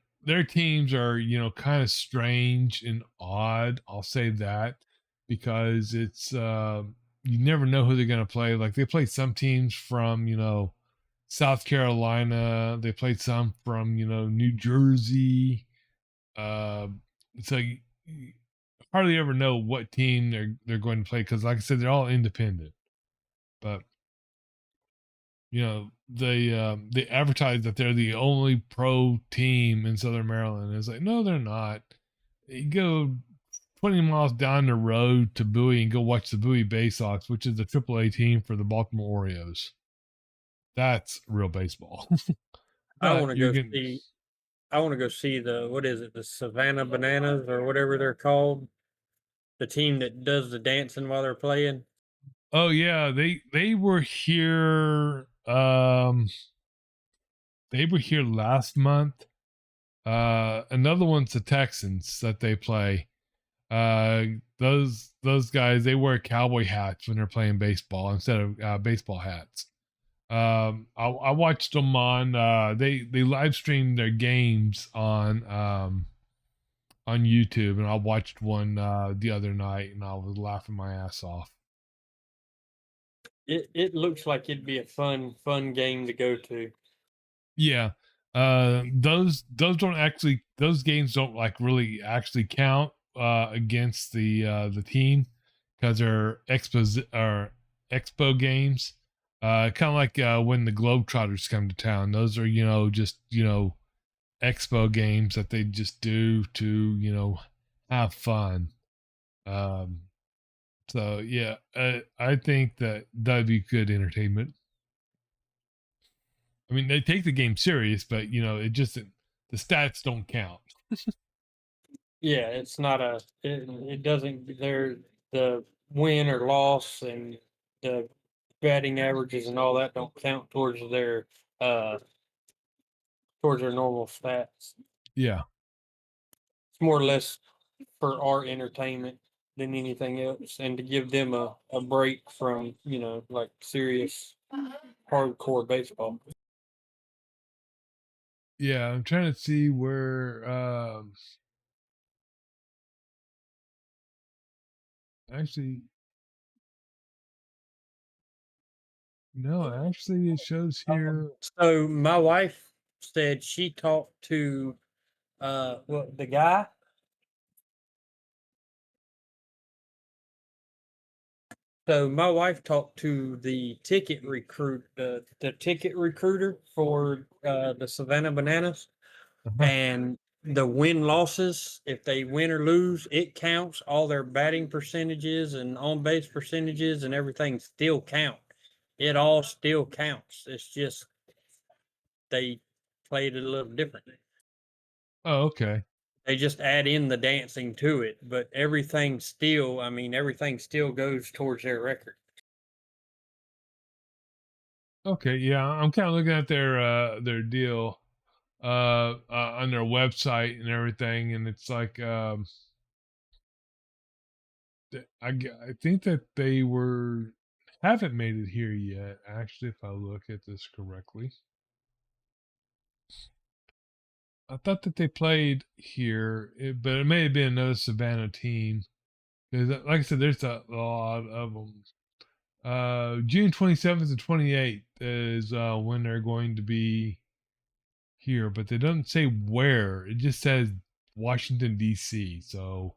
teams are, kind of strange and odd. I'll say that because it's you never know who they're going to play. Like they played some teams from, South Carolina, they played some from, New Jersey. Uh so you hardly ever know what team they're going to play because like I said, they're all independent. But They advertise that they're the only pro team in Southern Maryland. It's like, no, they're not. You go 20 miles down the road to Bowie and go watch the Bowie Bay Sox, which is the AAA team for the Baltimore Orioles. That's real baseball. I But want to you're go getting, see. I want to go see the what is it? The Savannah Bananas or whatever they're called. The team that does the dancing while they're playing. oh yeah, they were here. They were here last month. Another one's the Texans that they play. Those guys, they wear cowboy hats when they're playing baseball instead of baseball hats. I watched them on. They live streamed their games on YouTube, and I watched one the other night, and I was laughing my ass off. It looks like it'd be a fun game to go to. Yeah. Those games don't like really actually count against the team because they're expo games. Kind of like when the Globetrotters come to town. Those are just expo games that they just do to have fun. Um, so yeah, I think that that'd be good entertainment. I mean, they take the game serious, but the stats don't count. Yeah, it's not a. It doesn't. There the win or loss and the batting averages and all that don't count uh towards their normal stats. Yeah, It's more or less for our entertainment than anything else, and to give them a break from like serious hardcore baseball. yeah. I'm trying to see where. Actually, no. Actually, it shows here. So my wife said she talked to the guy. So my wife talked to the ticket recruiter for the Savannah Bananas, Uh-huh. and the win losses, if they win or lose, it counts. All their batting percentages and on base percentages and everything still count. It all still counts. It's just they played it a little differently. Oh, okay. They just add in the dancing to it, but everything still, I mean, everything still goes towards their record. Okay. Yeah, I'm kind of looking at their deal on their website and everything, and it's like I think that they haven't made it here yet. Actually, if I look at this correctly. I thought that they played here, but it may have been another Savannah team. 'Cause, like I said, there's a lot of them. June 27th and 28th is when they're going to be here, but they don't say where. It just says Washington D.C. So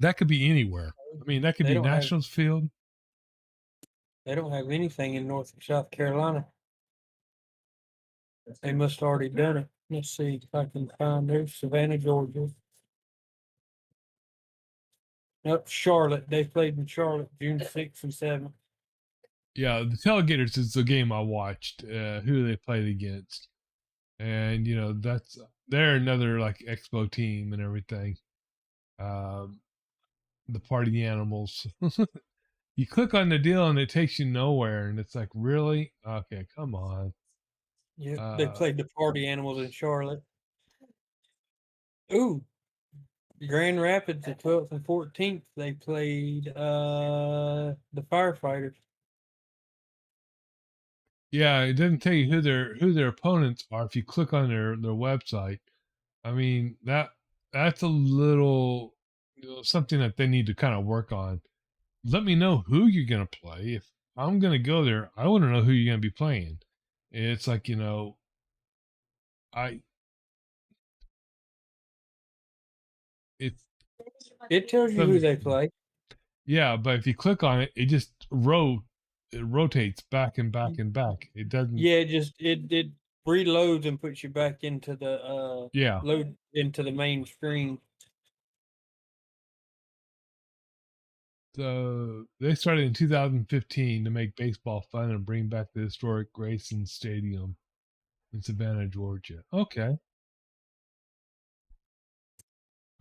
that could be anywhere. I mean, that could They be don't have Nationals Field. they don't have anything in North or South Carolina. They must have already done it. Let's see if I can find there. Savannah, Georgia. Nope, Charlotte. They played in Charlotte June 6th and 7th. Yeah, the Tailgaters is the game I watched. Who they played against, and they're another like expo team and everything. Um, the party animals. You click on the deal and it takes you nowhere, and it's like, really? Okay, come on. Yep, they Uh, played the party animals in Charlotte. Ooh, Grand Rapids, the 12th and 14th, they played the firefighters. yeah, it doesn't tell you who their opponents are if you click on their website. I mean that's a little something that they need to kind of work on. Let me know who you're gonna play. If I'm gonna go there, I want to know who you're gonna be playing. It's like I it's It tells you Let who me they see. play. Yeah, but if you click on it, it just it rotates back and back and back. It doesn't. Yeah, it reloads and puts you back into the Yeah. load into the main screen. So they started in 2015 to make baseball fun and bring back the historic Grayson Stadium in Savannah, Georgia. Okay.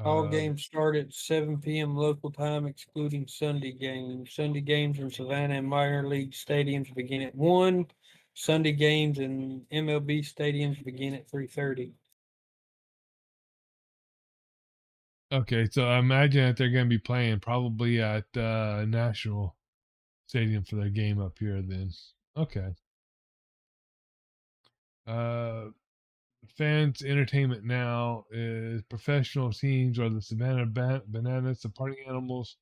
All Uh, games start at 7 p.m. local time, excluding Sunday games. Sunday games in Savannah and minor league stadiums begin at 1. Sunday games in MLB stadiums begin at 3:30. okay, so I imagine that they're going to be playing probably at National Stadium for their game up here. Then, okay. Uh, fans' entertainment now is professional teams are the Savannah Bananas, the Party Animals,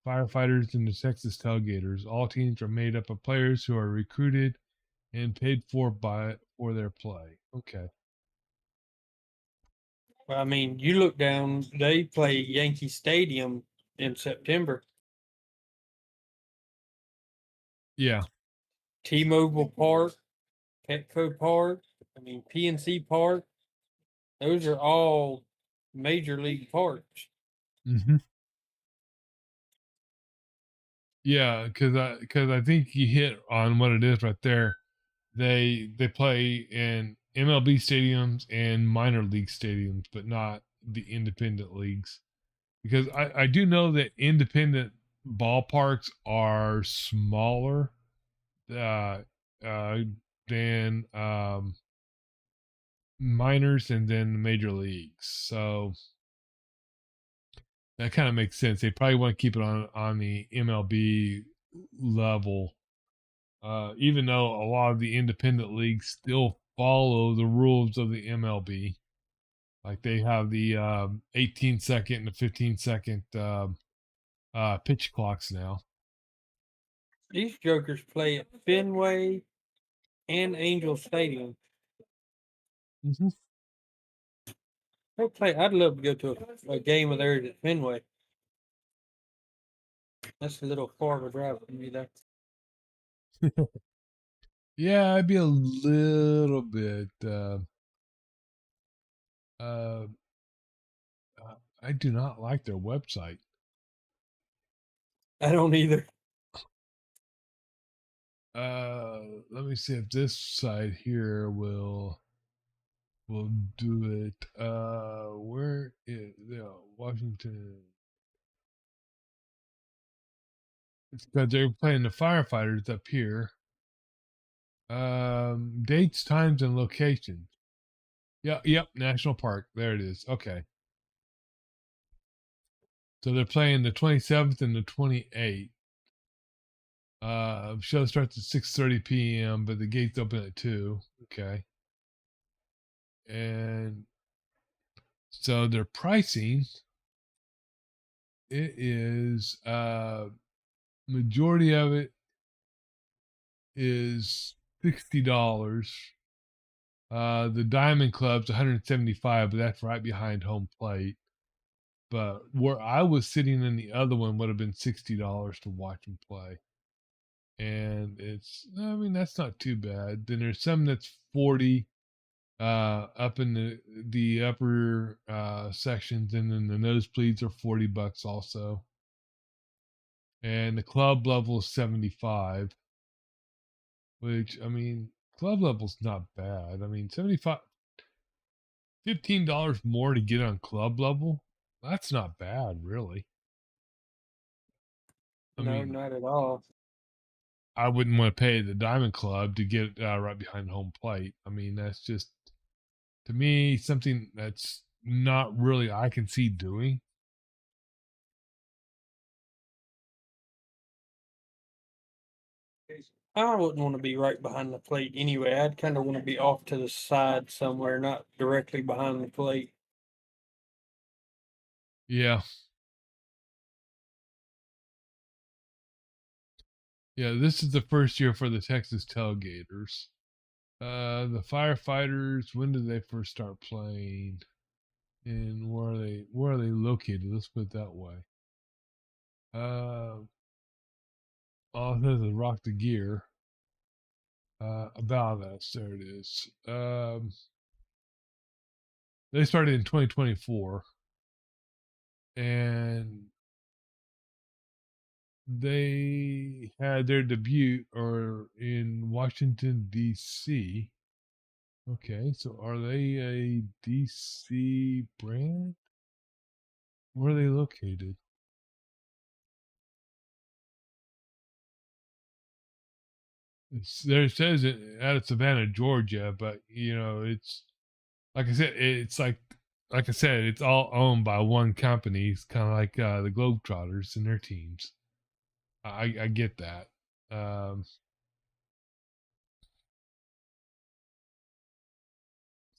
Firefighters, and the Texas Tailgaters. All teams are made up of players who are recruited and paid for their play. Okay. Well, I mean, you look down, they play Yankee Stadium in September. Yeah. T-Mobile Park, Petco Park, I mean PNC Park. Those are all major league parks. Hmm. Yeah, because I think you hit on what it is right there. They play in MLB stadiums and minor league stadiums, but not the independent leagues. Because I do know that independent ballparks are smaller uh, uh, than minors and then major leagues. So that kind of makes sense. They probably want to keep it on the MLB level, even though a lot of the independent leagues still follow the rules of the MLB. Like they have the 18-second and the 15-second pitch clocks now. These jokers play at Fenway and Angel Stadium. Mm-hmm. They play. I'd love to go to a game of theirs at Fenway. That's a little far of a drive for me there. Yeah, I'd be a little bit. Uh, I do not like their website. I don't either. Let me see if this site here will do it. Where is Washington? It's because they're playing the firefighters up here. Dates, times, and locations. Yep, National Park. There it is. Okay. So they're playing the 27th and the 28th. Show starts at 6:30 p.m., but the gates open at 2. Okay. And so their pricing, it is majority of it is $60. The Diamond Club's 175, but that's right behind home plate. But where I was sitting in the other one would have been $60 to watch them play. And I mean, that's not too bad. Then there's some that's 40 up in the upper sections, and then the nosebleeds are $40 also. And the club level is 75, which I mean, club level's not bad. I mean, 75 $15 more to get on club level. That's not bad, really. I No, mean, not at all. I wouldn't want to pay the Diamond Club to get right behind home plate. I mean, that's just to me something that's not really I can see doing. I wouldn't want to be right behind the plate anyway. I'd kind of want to be off to the side somewhere, not directly behind the plate. Yeah, yeah. This is the first year for the Texas Tailgaters. The Firefighters. When did they first start playing? And where are they located? Let's put it that way. Oh, there's a Rock the Gear. About that, there it is. They started in 2024, and they had their debut or in Washington D.C. Okay, so are they a DC brand? Where are they located? There it says it out of Savannah, Georgia, but it's like I said, like I said, it's all owned by one company. It's kind of like the Globetrotters and their teams. I get that. Um,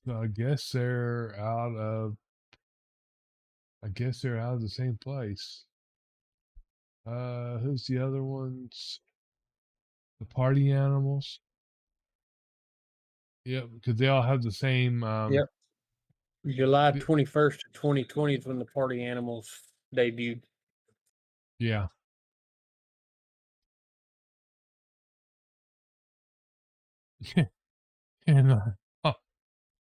so I guess they're out of the same place. Who's the other ones? The Party Animals. Yeah, because they all have the same. Yep. July The, 21st of 2020 is when the Party Animals debuted. yeah, and oh,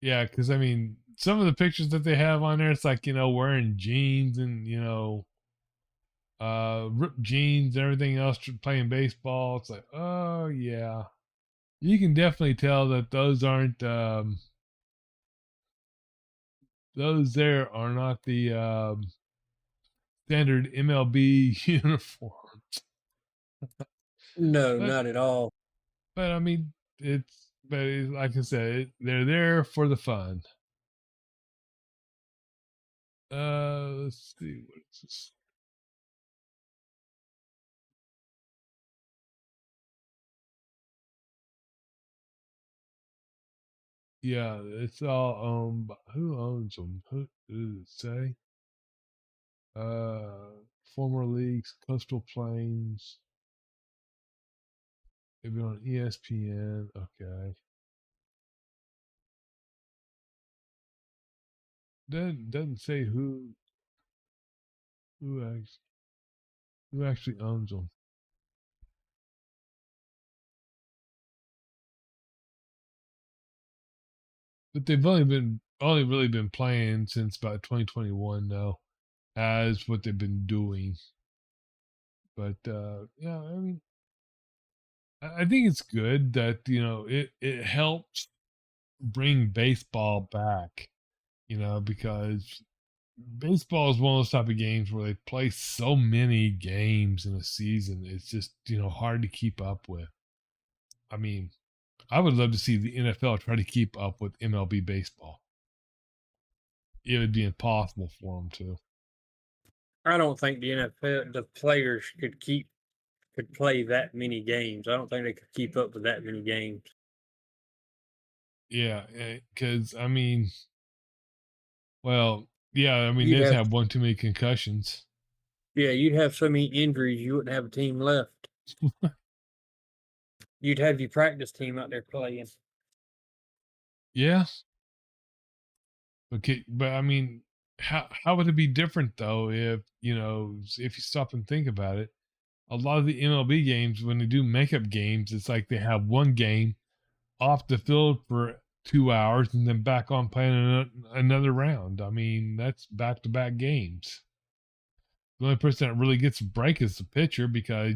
yeah, because I mean, some of the pictures that they have on there, it's like wearing jeans and ripped jeans and everything else, playing baseball. It's like, oh yeah, you can definitely tell that those there are not the standard MLB uniforms. No, But not at all. I mean, like I said, they're there for the fun. Let's see what is this. Yeah, it's all owned by who owns them? Who does it say? Former leagues, Coastal Plains. Maybe on ESPN. Okay. Doesn't say who actually who actually owns them. But they've only really been playing since about 2021 though, as what they've been doing. But yeah, I mean, I think it's good that it helps bring baseball back. Because baseball is one of those type of games where they play so many games in a season. It's just hard to keep up with. I mean, I would love to see the NFL try to keep up with MLB baseball. It would be impossible for them to. I don't think the NFL, the players could play that many games. I don't think they could keep up with that many games. Yeah, because I mean, well, yeah, I mean You'd they'd have, have one too many concussions. yeah, you'd have so many injuries, you wouldn't have a team left. You'd have your practice team out there playing. Yeah, okay, but I mean, how would it be different though if you stop and think about it? A lot of the MLB games, when they do makeup games, it's like they have one game off the field for 2 hours and then back on playing another round. I mean, that's back to back games. The only person that really gets a break is the pitcher because,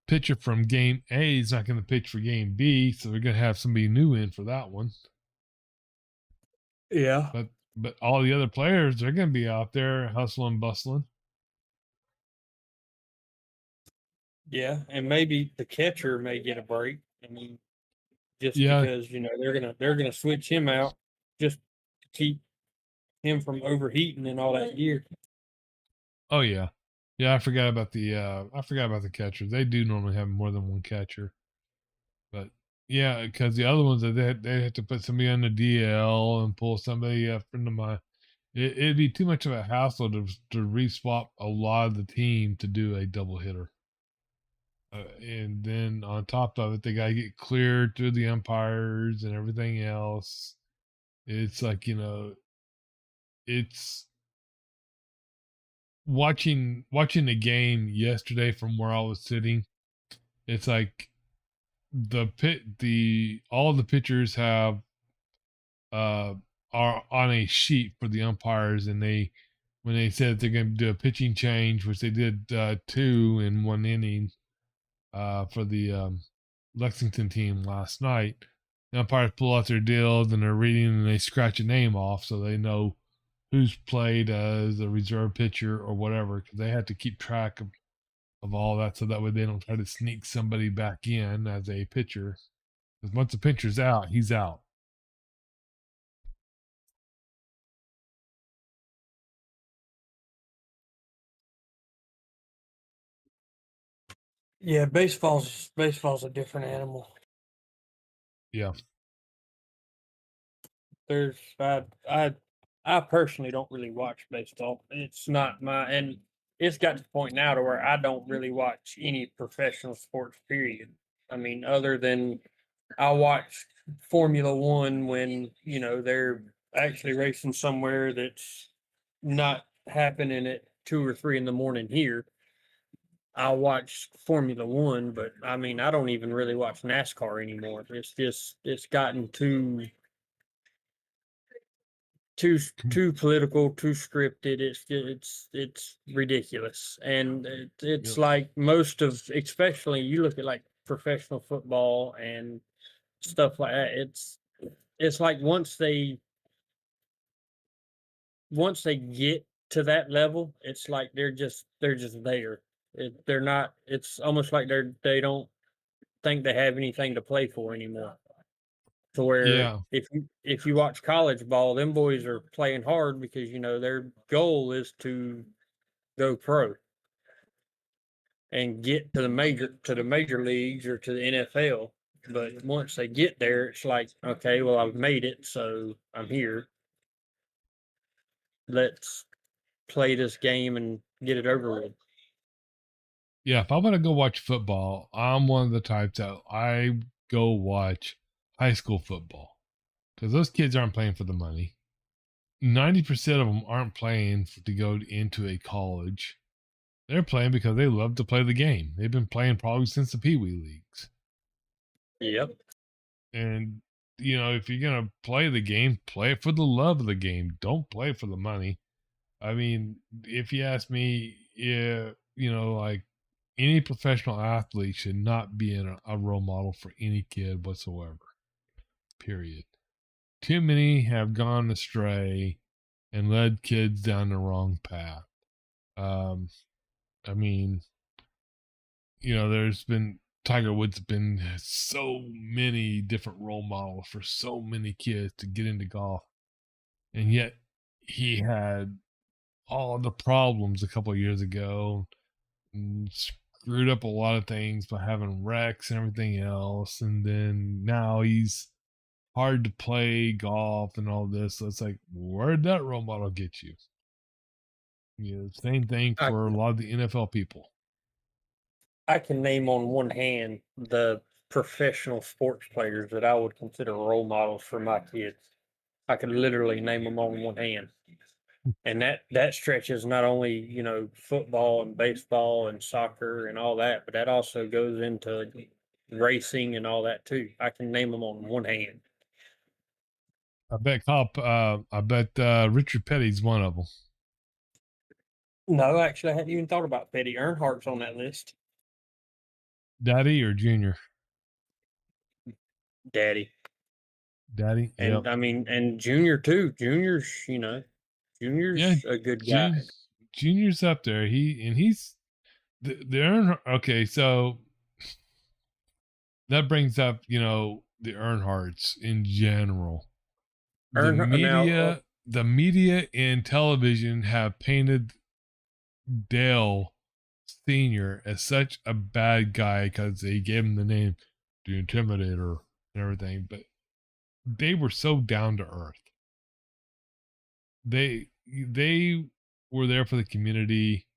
pitcher from game A is not going to pitch for game B, so they're going to have somebody new in for that one. Yeah. But all the other players, they're going to be out there hustling, bustling. Yeah, and maybe the catcher may get a break. I mean, just Yeah. because they're gonna switch him out just to keep him from overheating and all that gear. Oh yeah. Yeah, I forgot about the catcher. They do normally have more than one catcher. But yeah, because the other ones they have to put somebody on the DL and pull somebody up into my. It'd be too much of a hassle to reswap a lot of the team to do a double hitter. And then on top of it, they got to get cleared through the umpires and everything else. It's like it's watching the game yesterday from where I was sitting. It's like the all the pitchers have uh are on a sheet for the umpires, and they when they said they're going to do a pitching change, which they did two in one inning for the Lexington team last night. The umpires pull out their deals and they're reading and they scratch a name off so they know who's played as a reserve pitcher or whatever, because they have to keep track of all that so that way they don't try to sneak somebody back in as a pitcher. Because once the pitcher's out, he's out. Yeah, baseball's a different animal. Yeah. There's I personally don't really watch baseball. It's not my and it's got to the point now to where I don't really watch any professional sports, period. I mean, other than I watch Formula One when, they're actually racing somewhere that's not happening at 2 or 3 in the morning here. I watch Formula One, but I mean, I don't even really watch NASCAR anymore. It's gotten too political, too scripted. It's ridiculous, and it's Yep. like most of, especially you look at like professional football and stuff like that. It's like once they get to that level, it's like they're just there. They're not. It's almost like they don't think they have anything to play for anymore. To where Yeah. if you watch college ball, them boys are playing hard because their goal is to go pro and get to the major leagues or to the NFL. But once they get there, it's like, okay, well, I've made it, so I'm here. Let's play this game and get it over with. Yeah. If I want to go watch football, I'm one of the types that I go watch high school football because those kids aren't playing for the money. 90% of them aren't playing to go into a college. They're playing because they love to play the game. They've been playing probably since the Pee Wee leagues. Yep. And if you're gonna play the game, play it for the love of the game. Don't play it for the money. I mean, if you ask me, yeah, like any professional athlete should not be a role model for any kid whatsoever. Period. Too many have gone astray and led kids down the wrong path. Um, I mean, there's been Tiger Woods been so many different role models for so many kids to get into golf, and yet he had all the problems a couple of years ago, and screwed up a lot of things by having wrecks and everything else, and then now he's hard to play golf and all this. So it's like, where'd that role model get you? Same thing I for a lot of the NFL people. I can name on one hand the professional sports players that I would consider role models for my kids. I could literally name them on one hand. And that stretches not only, football and baseball and soccer and all that, but that also goes into racing and all that too. I can name them on one hand. I bet Richard Petty's one of them. No, actually, I hadn't even thought about Petty. Earnhardt's on that list. Daddy or Junior? Daddy. Daddy. Yep. And I mean, and Junior too. Yeah. Junior's a good guy. Junior's up there. He's the okay, so that brings up, the Earnhardts in general. Now, The media and television have painted Dale Senior as such a bad guy because they gave him the name the Intimidator and everything, but they were so down to earth. They were there for the community.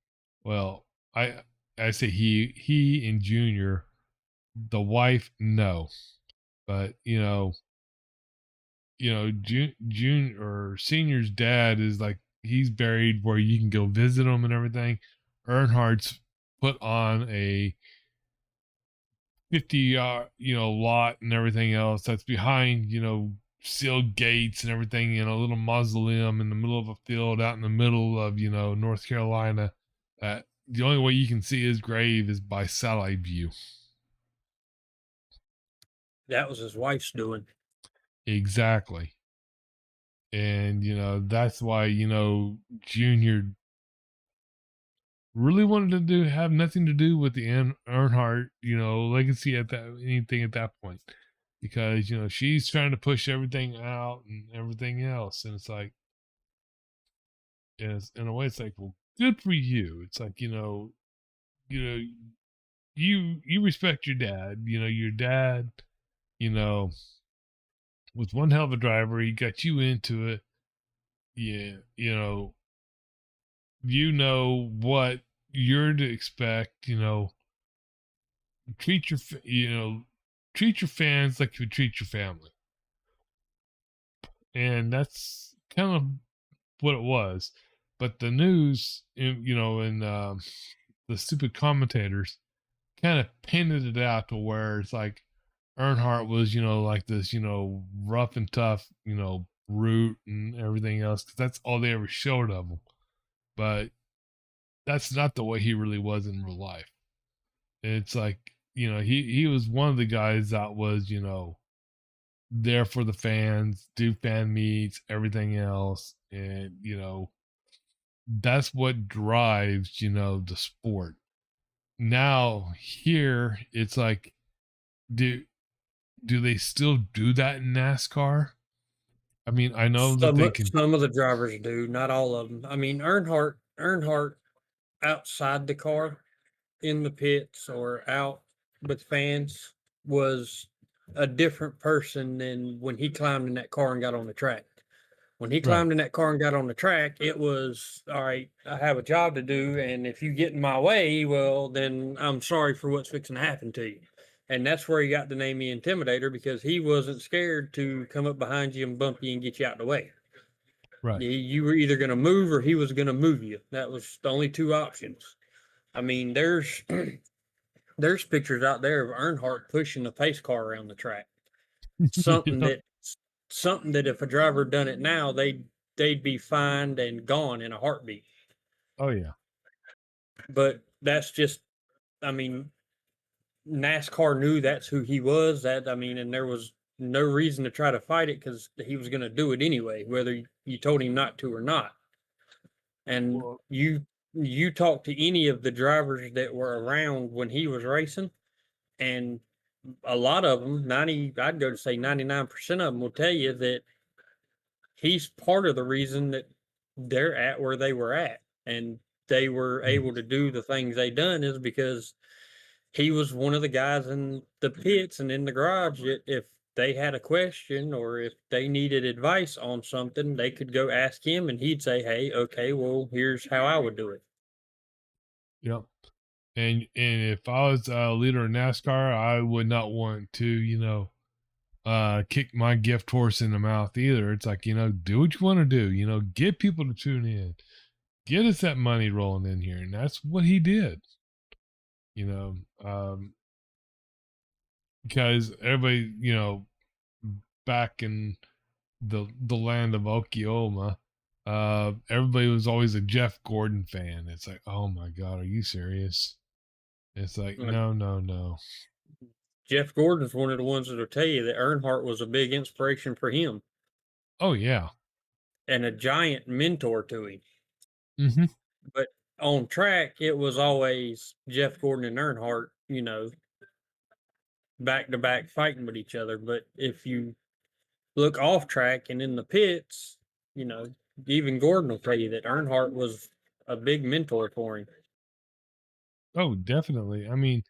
Well, I say he and Junior, the wife, no, but June or Senior's dad is like, he's buried where you can go visit him and everything. Earnhardt's put on a 50 lot and everything else that's behind, sealed gates and everything in a little mausoleum in the middle of a field out in the middle of, North Carolina. The only way you can see his grave is by satellite view. That was his wife's doing. Exactly. And, that's why, Junior really wanted to have nothing to do with the Earnhardt, legacy anything at that point. Because, she's trying to push everything out and everything else. And it's like, in a way, it's like, well, good for you. It's like, you respect your dad. Your dad, you know, was one hell of a driver. He got you into it. Yeah, what you're to expect. Treat your treat your fans like you treat your family, and that's kind of what it was. But the news, and the stupid commentators kind of painted it out to where it's like Earnhardt was, like this, rough and tough, brute and everything else, because that's all they ever showed of him. But that's not the way he really was in real life. It's like, he was one of the guys that was, there for the fans, do fan meets, everything else. And, that's what drives, the sport. Now here it's like, do they still do that in NASCAR? I mean, I know that they can. Some of the drivers do, not all of them. I mean, Earnhardt outside the car, in the pits or out with fans, was a different person than when he climbed in that car and got on the track. When he Right. climbed in that car and got on the track, it was, all right, I have a job to do, and if you get in my way, well, then I'm sorry for what's fixing to happen to you. And that's where he got the name the Intimidator, because he wasn't scared to come up behind you and bump you and get you out of the way. Right. You were either going to move or he was going to move you. That was the only two options. I mean, there's there's pictures out there of Earnhardt pushing a pace car around the track. Something Yep. that if a driver done it now, they'd be fined and gone in a heartbeat. Oh yeah. But that's just, I mean, NASCAR knew that's who he was. And there was no reason to try to fight it, because he was going to do it anyway, whether you told him not to or not. And Well, you talk to any of the drivers that were around when he was racing, and a lot of them, I'd go to say 99% of them will tell you that he's part of the reason that they're at where they were at, and they were able to do the things they done, is because he was one of the guys in the pits and in the garage that if they had a question or if they needed advice on something, they could go ask him and he'd say, hey, okay, well, here's how I would do it. yep. And if I was a leader in NASCAR, I would not want to, kick my gift horse in the mouth either. It's like, do what you want to do, get people to tune in, get us that money rolling in here. And that's what he did, because everybody, back in the land of Oklahoma, everybody was always a Jeff Gordon fan. It's like, oh my God, are you serious? It's like, no. Jeff Gordon's one of the ones that'll tell you that Earnhardt was a big inspiration for him Oh yeah. and a giant mentor to him. Mm-hmm. But on track, it was always Jeff Gordon and Earnhardt, back to back fighting with each other. But if you look off track and in the pits, even Gordon will tell you that Earnhardt was a big mentor for him. Oh, definitely. I mean,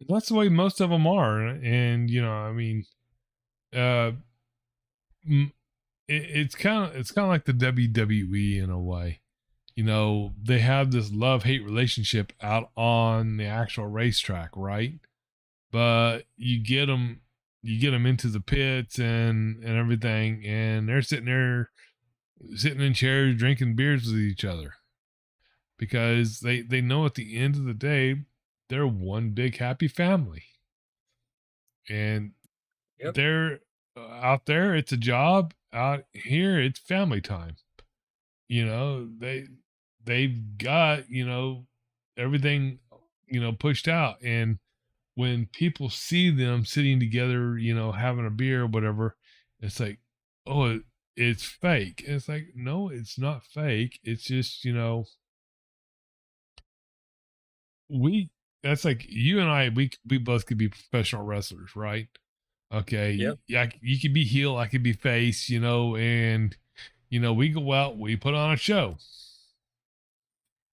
that's the way most of them are. And, uh, it's kind of like the WWE in a way. They have this love-hate relationship out on the actual racetrack, right? But you get them you get them into the pits and everything, and they're sitting there, sitting in chairs, drinking beers with each other, because they know at the end of the day, they're one big happy family, and Yep. they're out there, it's a job. Out here, it's family time. They've got everything pushed out, and when people see them sitting together, having a beer or whatever, it's like, oh, it's fake. And it's like, no, it's not fake. It's just, we, that's like you and I, we both could be professional wrestlers, right? Okay. Yep. Yeah. You could be heel, I could be face, and, we go out, we put on a show.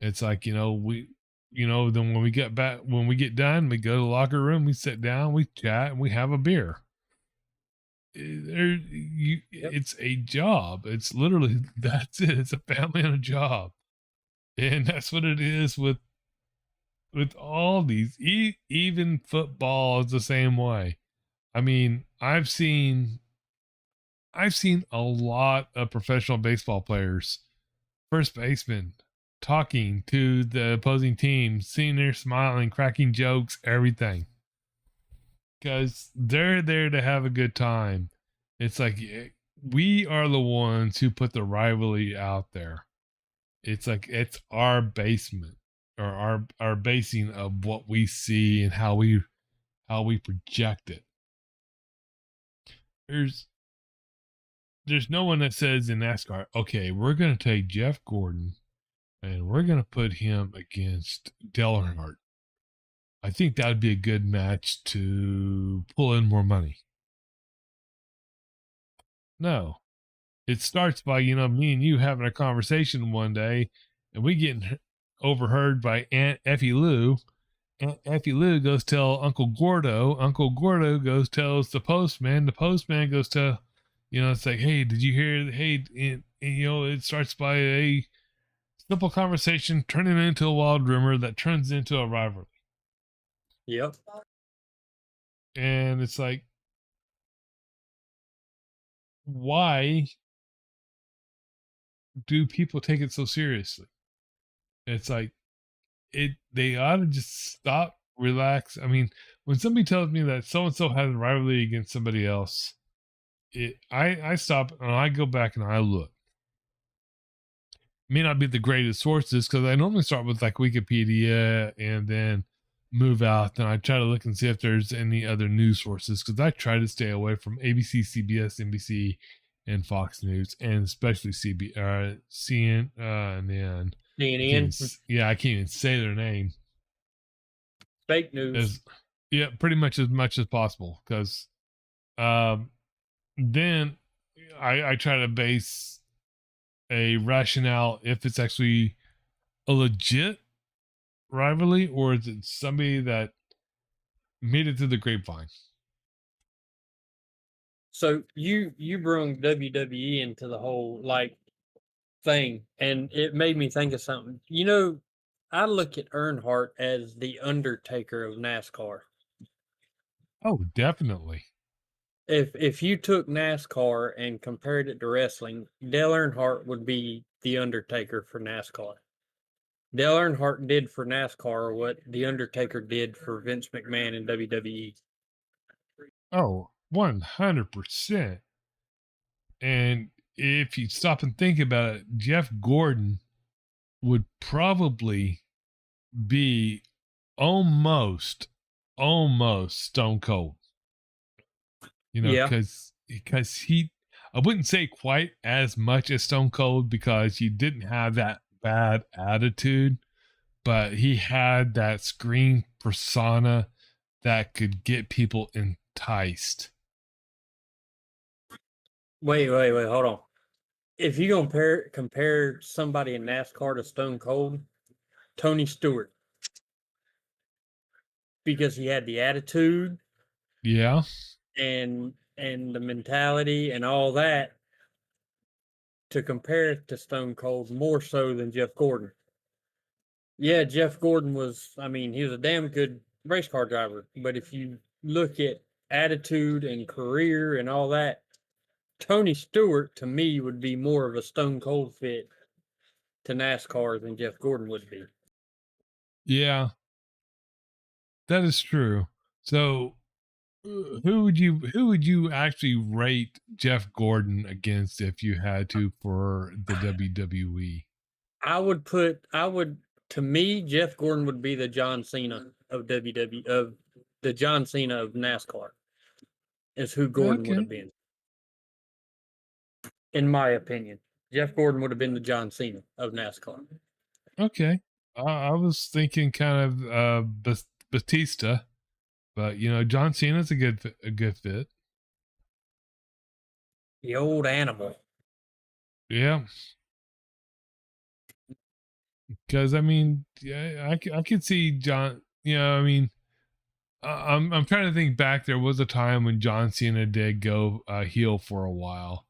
It's like, then when we get back, when we get done, we go to the locker room, we sit down, we chat, and we have a beer. It's a job. It's literally, that's it. It's a family and a job. And that's what it is with all these, even football is the same way. I mean, I've seen a lot of professional baseball players, first baseman, talking to the opposing team, sitting there smiling, cracking jokes, everything. Because they're there to have a good time. It's like we are the ones who put the rivalry out there. It's like it's our basement, or our basing of what we see and how we project it. There's no one that says in NASCAR, okay, we're going to take Jeff Gordon and we're going to put him against Dale Earnhardt. I think that would be a good match to pull in more money. No, it starts by, me and you having a conversation one day, and we getting overheard by Aunt Effie Lou. Aunt Effie Lou goes tell Uncle Gordo. Uncle Gordo goes tells the postman. The postman goes to, it's like, hey, did you hear? Hey, and, it starts by a simple conversation turning into a wild rumor that turns into a rivalry. Yep. And it's like, why do people take it so seriously? It's like, they ought to just stop, relax. I mean, when somebody tells me that so and so has a rivalry against somebody else, I stop and I go back and I look. May not be the greatest sources, because I normally start with like Wikipedia and then move out. Then I try to look and see if there's any other news sources, because I try to stay away from ABC, CBS, NBC, and Fox News, and especially CNN, and then CNN. I can't even say their name. Fake news. Pretty much as possible, because then I try to base a rationale if it's actually a legit rivalry, or is it somebody that made it through the grapevine. So you brought WWE into the whole thing, and it made me think of something. I look at Earnhardt as the Undertaker of NASCAR. Oh, definitely. If you took NASCAR and compared it to wrestling, Dale Earnhardt would be the Undertaker for NASCAR. Dale Earnhardt did for NASCAR what the Undertaker did for Vince McMahon in WWE. Oh, 100%. And if you stop and think about it, Jeff Gordon would probably be almost Stone Cold. Yeah. because I wouldn't say quite as much as Stone Cold, because he didn't have that bad attitude, but he had that screen persona that could get people enticed. Wait, hold on. If you compare somebody in NASCAR to Stone Cold, Tony Stewart, because he had the attitude, Yeah. and the mentality and all that, to compare it to Stone Cold more so than Jeff Gordon. Yeah, Jeff Gordon was, he was a damn good race car driver, but if you look at attitude and career and all that, Tony Stewart to me would be more of a Stone Cold fit to NASCAR than Jeff Gordon would be. Yeah, that is true. So, who would you actually rate Jeff Gordon against if you had to for the WWE? I would to me, Jeff Gordon would be the John Cena of WWE of the John Cena of NASCAR is who Gordon would Okay, have been, in my opinion. Jeff Gordon would have been the John Cena of NASCAR. okay. I was thinking kind of Batista, but John Cena's a good fit. The old animal. Yeah, because I mean, yeah, I could see John. I mean, I'm trying to think back. There was a time when John Cena did go heel for a while,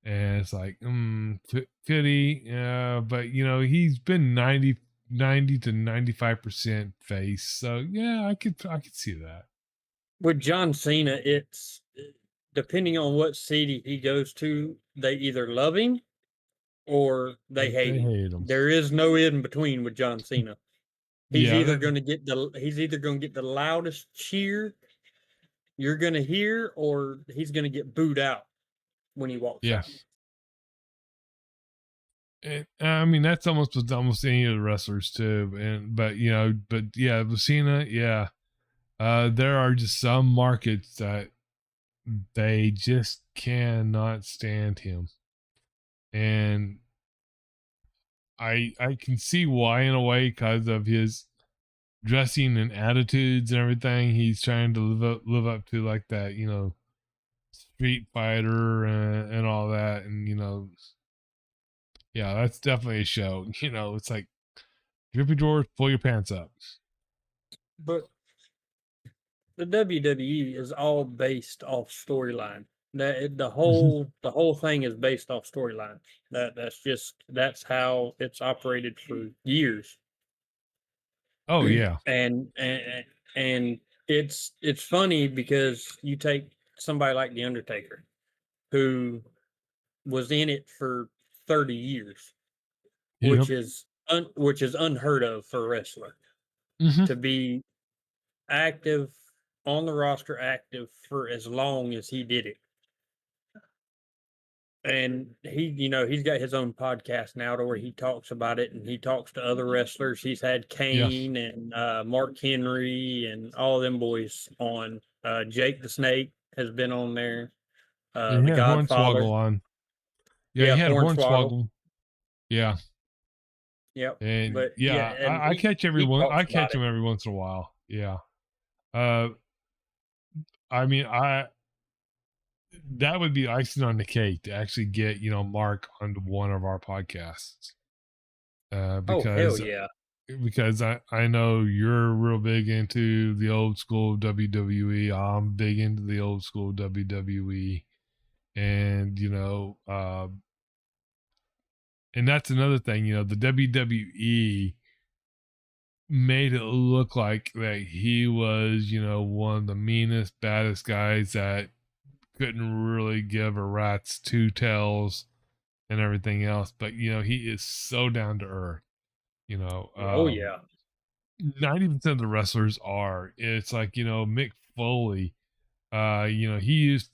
and it's like, could he? Yeah, but he's been 90 to 95% face. So yeah, I could see that. With John Cena, it's depending on what city he goes to, they either love him or they hate They him. hate him. There is no in between with John Cena. He's Yeah, either going to get the loudest cheer you're going to hear, or he's going to get booed out when he walks yeah. out. And, I mean, that's almost with almost any of the wrestlers too. But yeah, with Cena, yeah. There are just some markets that they just cannot stand him, and I can see why in a way because of his dressing and attitudes and everything. He's trying to live up to like that, Street Fighter and all that, and yeah, that's definitely a show. It's like Drippy George, pull your pants up. But the WWE is all based off storyline. The whole thing is based off storyline. That's how it's operated for years. Oh yeah, And it's funny because you take somebody like the Undertaker, who was in it for 30 years, yep. which is unheard of for a wrestler Hmm. to be active on the roster, active for as long as he did it. And he's got his own podcast now to where he talks about it, and he talks to other wrestlers. He's had Yeah, Kane and Mark Henry and all of them boys on. Jake the Snake has been on there. and he The had Godfather. Hornswoggle on. Yeah, he Yeah, had Hornswoggle. Hornswoggle. Yeah, Yep. and But yeah, yeah, and I catch everyone. talks I about catch it. him every once in a while. Yeah. Uh, I mean, that would be icing on the cake to actually get Mark onto one of our podcasts. Oh, hell Because yeah. I know you're real big into the old school WWE. I'm big into the old school WWE, and and that's another thing. The WWE made it look like that he was one of the meanest, baddest guys that couldn't really give a rat's two tails and everything else. But he is so down to earth. Oh yeah. 90% of the wrestlers are. It's like Mick Foley. He's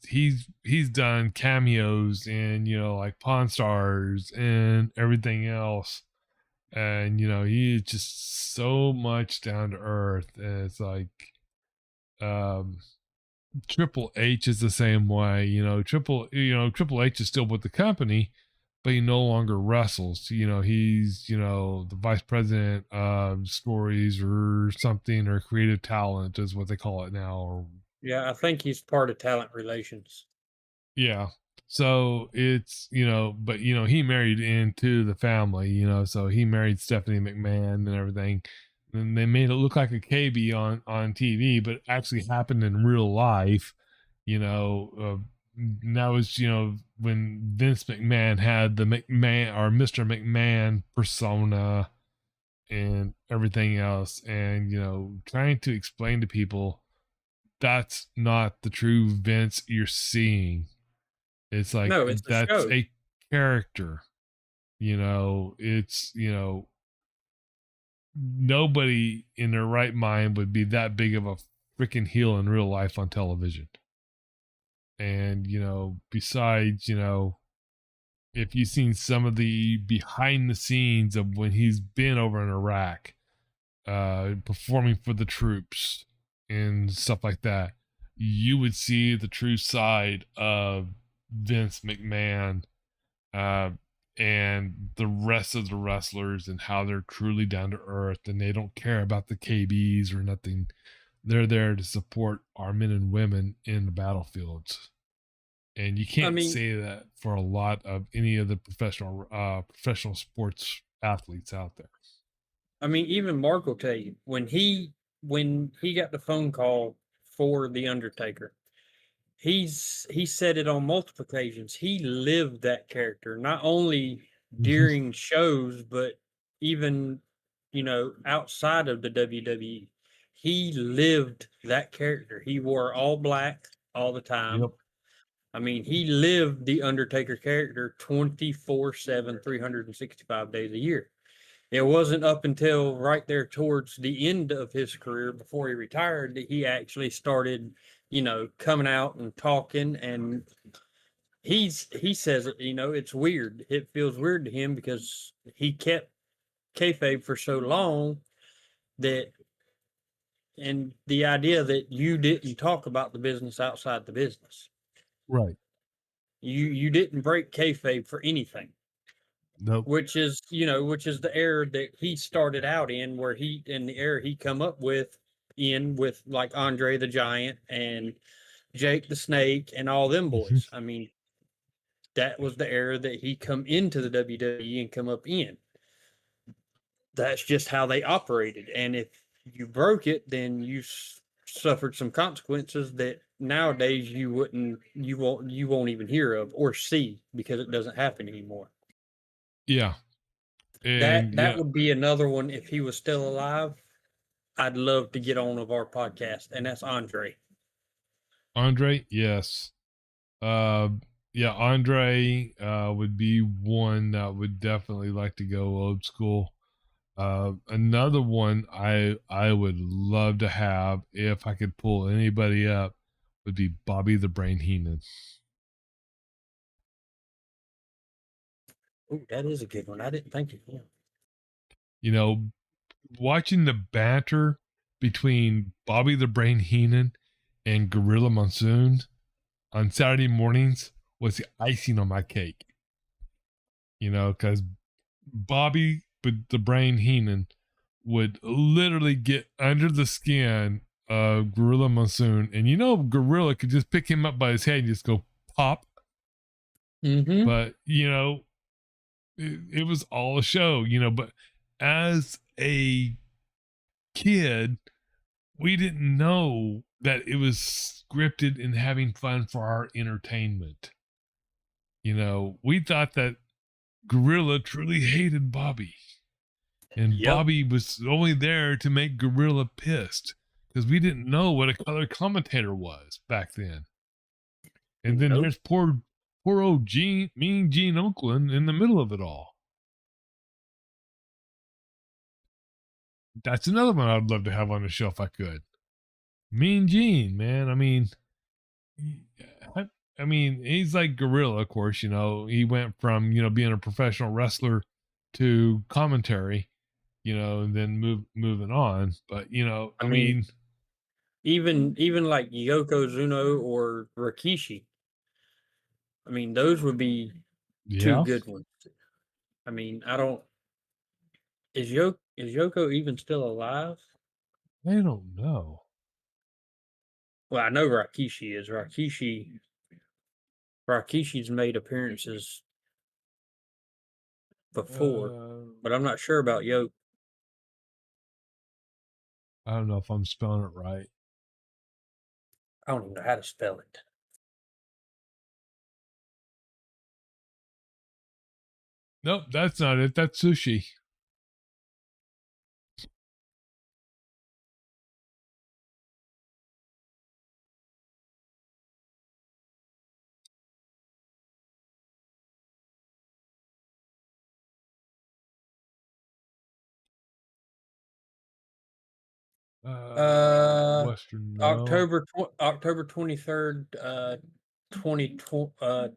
done cameos in like Pawn Stars and everything else, and he is just so much down to earth. And it's like um Triple H is the same way. Triple H is still with the company, but he no longer wrestles. He's the vice president of stories or something, or creative talent is what they call it now. Or Yeah, I think he's part of talent relations. yeah. So it's but he married into the family. So he married Stephanie McMahon and everything. And they made it look like a KB on TV, but it actually happened in real life. And that was when Vince McMahon had the McMahon or Mr. McMahon persona and everything else, and trying to explain to people that's not the true Vince you're seeing. It's like No, it's a that's show. a character. It's nobody in their right mind would be that big of a freaking heel in real life on television. And besides, if you've seen some of the behind the scenes of when he's been over in Iraq, performing for the troops and stuff like that, you would see the true side of Vince McMahon, uh, and the rest of the wrestlers, and how they're truly down to earth and they don't care about the KBs or nothing. They're there to support our men and women in the battlefields. And you I can't mean, say that for a lot of any of the professional sports athletes out there. even Mark will tell you when he got the phone call for the Undertaker, he said it on multiple occasions. He lived that character not only Mhm. during shows, but even outside of the WWE. He lived that character. He wore all black all the time. Yep. He lived the Undertaker character 24/7, 365 days a year. It wasn't up until right there towards the end of his career before he retired that he actually started, coming out and talking. And he says it, it's weird. It feels weird to him because he kept kayfabe for so long that, and the idea that you didn't talk about the business outside the business. Right. You didn't break kayfabe for anything. Nope. Which is the era that he started out in, where he in the era he come up with like Andre the Giant and Jake the Snake and all them Mhm. boys. That was the era that he come into the WWE and come up in. That's just how they operated, and if you broke it, then you suffered some consequences that nowadays you won't even hear of or see because it doesn't happen anymore. Yeah. That And that would be another one if he was still alive. I'd love to get on of our podcast, and that's Andre. Andre, yes. Uh, yeah, Andre would be one that would definitely like to go old school. Another one I would love to have if I could pull anybody up would be Bobby the Brain Heenan. Ooh, that is a good one. I didn't think of him. You know, watching the banter between Bobby the Brain Heenan and Gorilla Monsoon on Saturday mornings was the icing on my cake. Because Bobby with the Brain Heenan would literally get under the skin of Gorilla Monsoon, and Gorilla could just pick him up by his head and just go pop. Mm-hmm. But it was all a show. But as a kid, we didn't know that it was scripted and having fun for our entertainment. We thought that Gorilla truly hated Bobby. And Yep. Bobby was only there to make Gorilla pissed because we didn't know what a color commentator was back then. And then there's poor old Mean Gene Oakland in the middle of it all. That's another one I'd love to have on the show if I could. Mean Gene, man. He's like Gorilla, of course. He went from being a professional wrestler to commentary, and then moving on. But even like Yokozuna or Rikishi. Those would be two yeah, good ones. I don't. Is Yoko even still alive? I don't know. Well, I know Rikishi is. Rikishi's made appearances before, but I'm not sure about Yoko. I don't know if I'm spelling it right. I don't even know how to spell it. Nope, that's not it. That's Sushi. Western, no. October 23rd,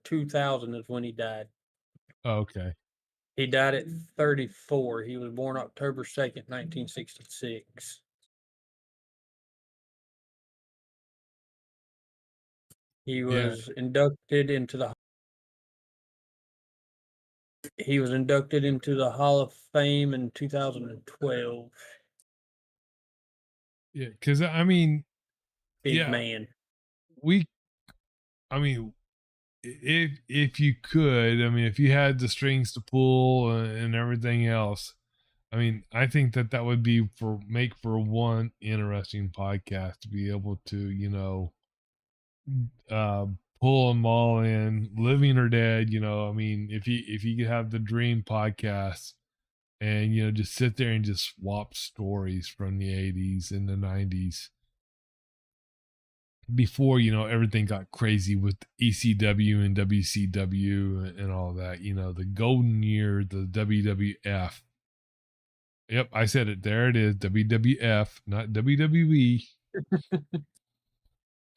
2000 is when he died. Oh, okay. He died at 34. He was born October 2nd, 1966. He Yeah, was inducted into the Hall of Fame in 2012. yeah. Because I mean, Big yeah, man. we. I mean, if you could, I mean, if you had the strings to pull and everything else, I mean, I think that that would be make for one interesting podcast to be able to, uh, pull them all in, living or dead. I mean, if you could have the dream podcast and just sit there and just swap stories from the '80s and the '90s before everything got crazy with ECW and WCW and all that. The golden year, the WWF. Yep, I said it. There it is, WWF, not WWE.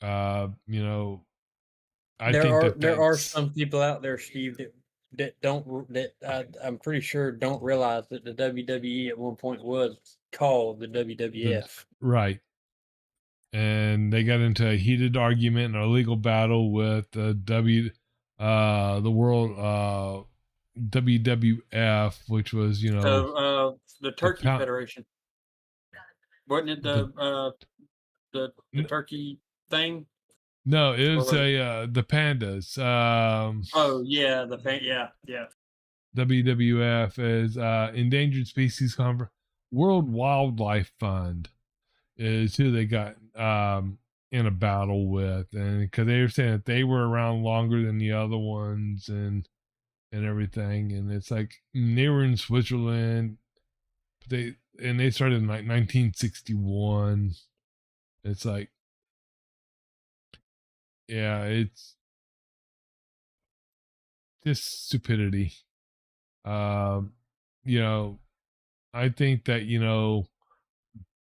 I think that There are that's some people out there, Steve, I'm pretty sure don't realize that the WWE at one point was called the the WWF. right. And they got into a heated argument and a legal battle with the world WWF, which was So the the Turkey pound Federation, wasn't it the the turkey thing? no, it Or was was it? the pandas. Oh yeah, yeah. WWF is Endangered Species World Wildlife Fund is who they got in a battle with, and because they were saying that they were around longer than the other ones and everything, and it's like they were in Switzerland, but they started in like 1961. It's like, yeah, it's just stupidity. Um, you know, I think that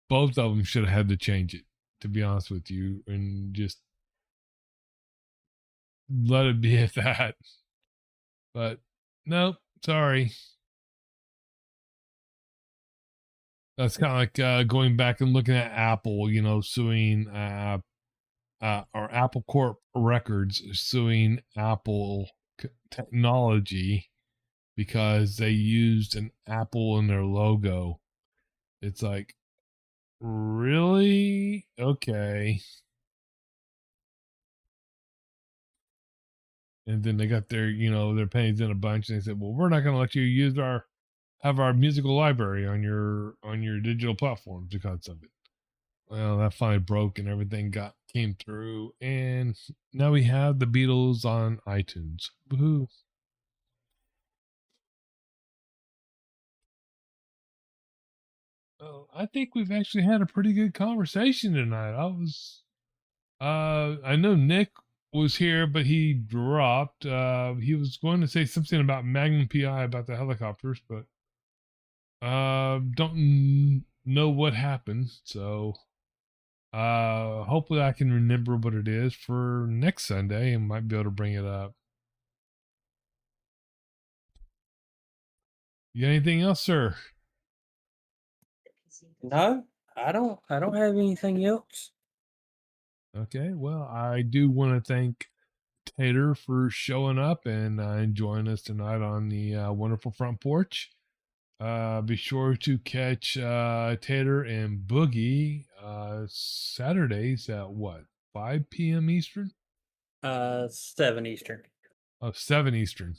both of them should have had to change it, to be honest with you, and just let it be at that. But nope, sorry. That's kind of like going back and looking at Apple, suing or Apple Corp Records suing Apple technology because they used an apple in their logo. It's like, really? Okay. And then they got their pennies in a bunch, and they said, well, we're not going to let you have our musical library on your digital platforms because of it. Well, that finally broke and everything came through, and now we have the Beatles on iTunes. Woohoo! Well, I think we've actually had a pretty good conversation tonight. I know Nick was here, but he dropped. He was going to say something about Magnum PI about the helicopters, but don't know what happened. So hopefully I can remember what it is for next Sunday and might be able to bring it up. You got anything else, sir? No, I don't have anything else. Okay, well, I do want to thank Tater for showing up and joining us tonight on the wonderful front porch. Be sure to catch Tater and Boogie Saturdays at what, 5 p.m. Eastern? 7 Eastern. Oh, 7 Eastern.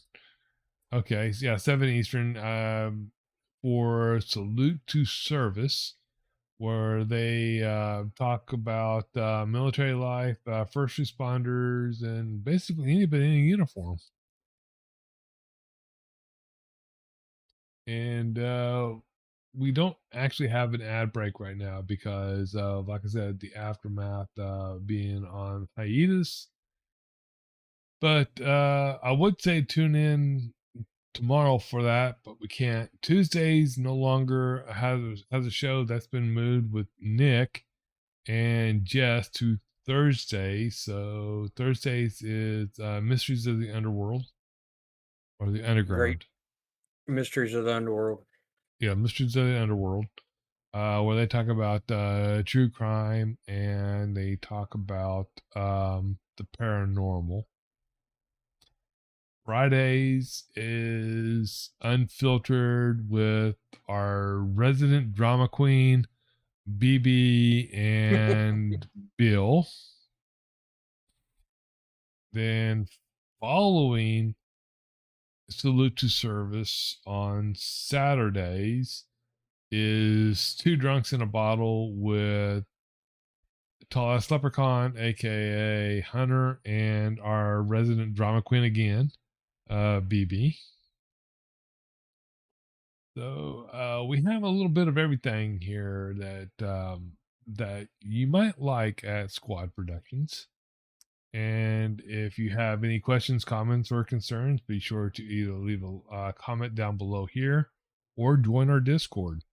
Okay, so yeah, 7 Eastern for Salute to Service, where they talk about military life, first responders, and basically anybody in a uniform. And we don't actually have an ad break right now because, like I said, the aftermath being on hiatus. But I would say tune in tomorrow for that, but we can't. Tuesdays no longer has a show that's been moved with Nick and Jess to Thursday. So Thursdays is Mysteries of the Underworld or the Underground. Great Mysteries of the Underworld. Yeah, Mysteries of the Underworld, where they talk about true crime and they talk about the paranormal. Fridays is Unfiltered with our resident drama queen, BB and Bill. Then following Salute to Service on Saturdays is Two Drunks in a Bottle with Tallest Leprechaun, aka Hunter, and our resident drama queen again, BB. So we have a little bit of everything here that you might like at Squad Productions. And if you have any questions, comments, or concerns, be sure to either leave a comment down below here or join our Discord.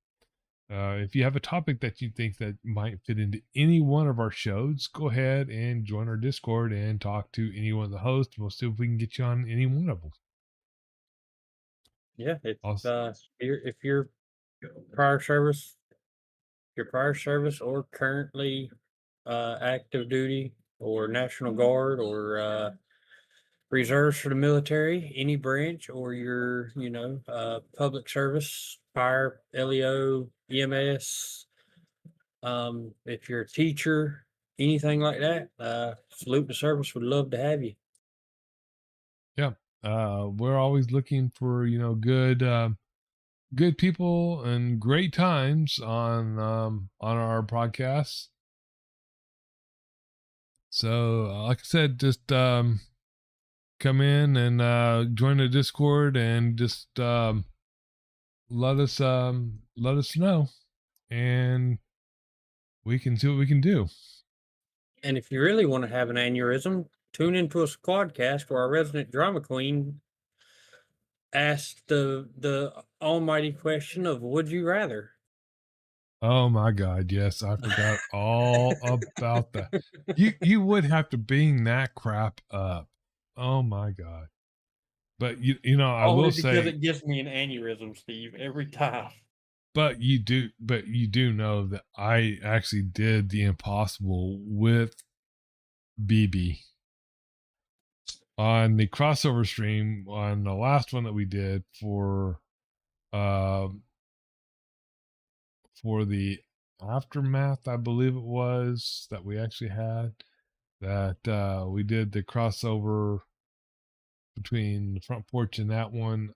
If you have a topic that you think that might fit into any one of our shows, go ahead and join our Discord and talk to any one of the hosts. We'll see if we can get you on any one of them. Yeah, Awesome. if you're prior service, or currently active duty or National Guard or reserves for the military, any branch, or your public service, fire, LEO, EMS. If you're a teacher, anything like that, Salute to Service would love to have you. Yeah. We're always looking for, good people and great times on our podcasts. So, like I said, just come in and join the Discord and just let us know, and we can see what we can do. And if you really want to have an aneurysm, tune into a Squadcast where our resident drama queen asked the almighty question of would you rather. Oh my God, yes, I forgot all about that. You would have to bring that crap up. Oh my God. But I Only will because say it gives me an aneurysm, Steve, every time. but you do know that I actually did the impossible with BB on the crossover stream on the last one that we did for the aftermath, I believe it was, that we actually had, that we did the crossover between the Front Porch and that one.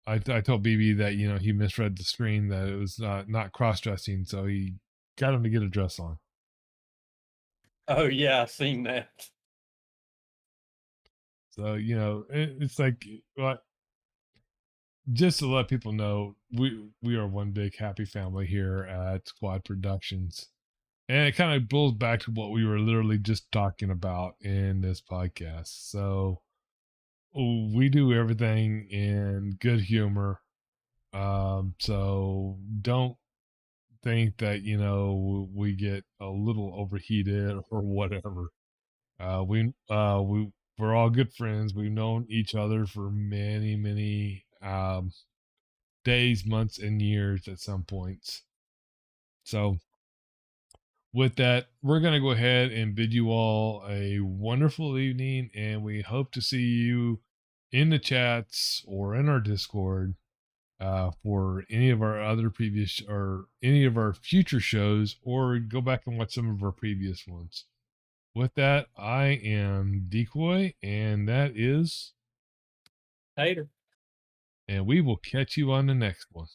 I told BB that he misread the screen, that it was not cross-dressing, so he got him to get a dress on. Oh yeah, I've seen that. So it's like, what, just to let people know, we are one big happy family here at Squad Productions, and it kind of pulls back to what we were literally just talking about in this podcast. So we do everything in good humor. So don't think that we get a little overheated or whatever. We're all good friends. We've known each other for many days, months, and years at some points. So with that, we're going to go ahead and bid you all a wonderful evening, and we hope to see you in the chats or in our Discord for any of our other previous or any of our future shows, or go back and watch some of our previous ones. With that, I am Decoy, and that is Hater. And we will catch you on the next one.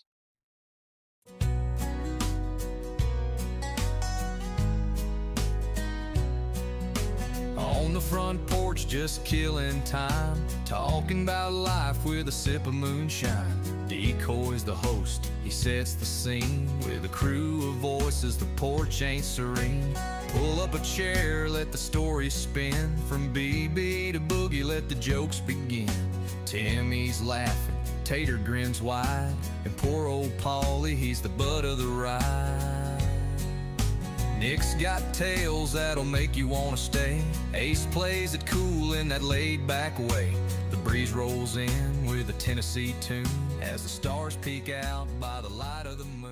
On the front porch, just killing time, talking about life with a sip of moonshine. Decoy's the host, he sets the scene with a crew of voices. The porch ain't serene. Pull up a chair, let the story spin. From BB to Boogie, let the jokes begin. Timmy's laughing, Tater grins wide, and poor old Paulie, he's the butt of the ride. Nick's got tales that'll make you wanna stay. Ace plays it cool in that laid-back way. The breeze rolls in with a Tennessee tune as the stars peek out by the light of the moon.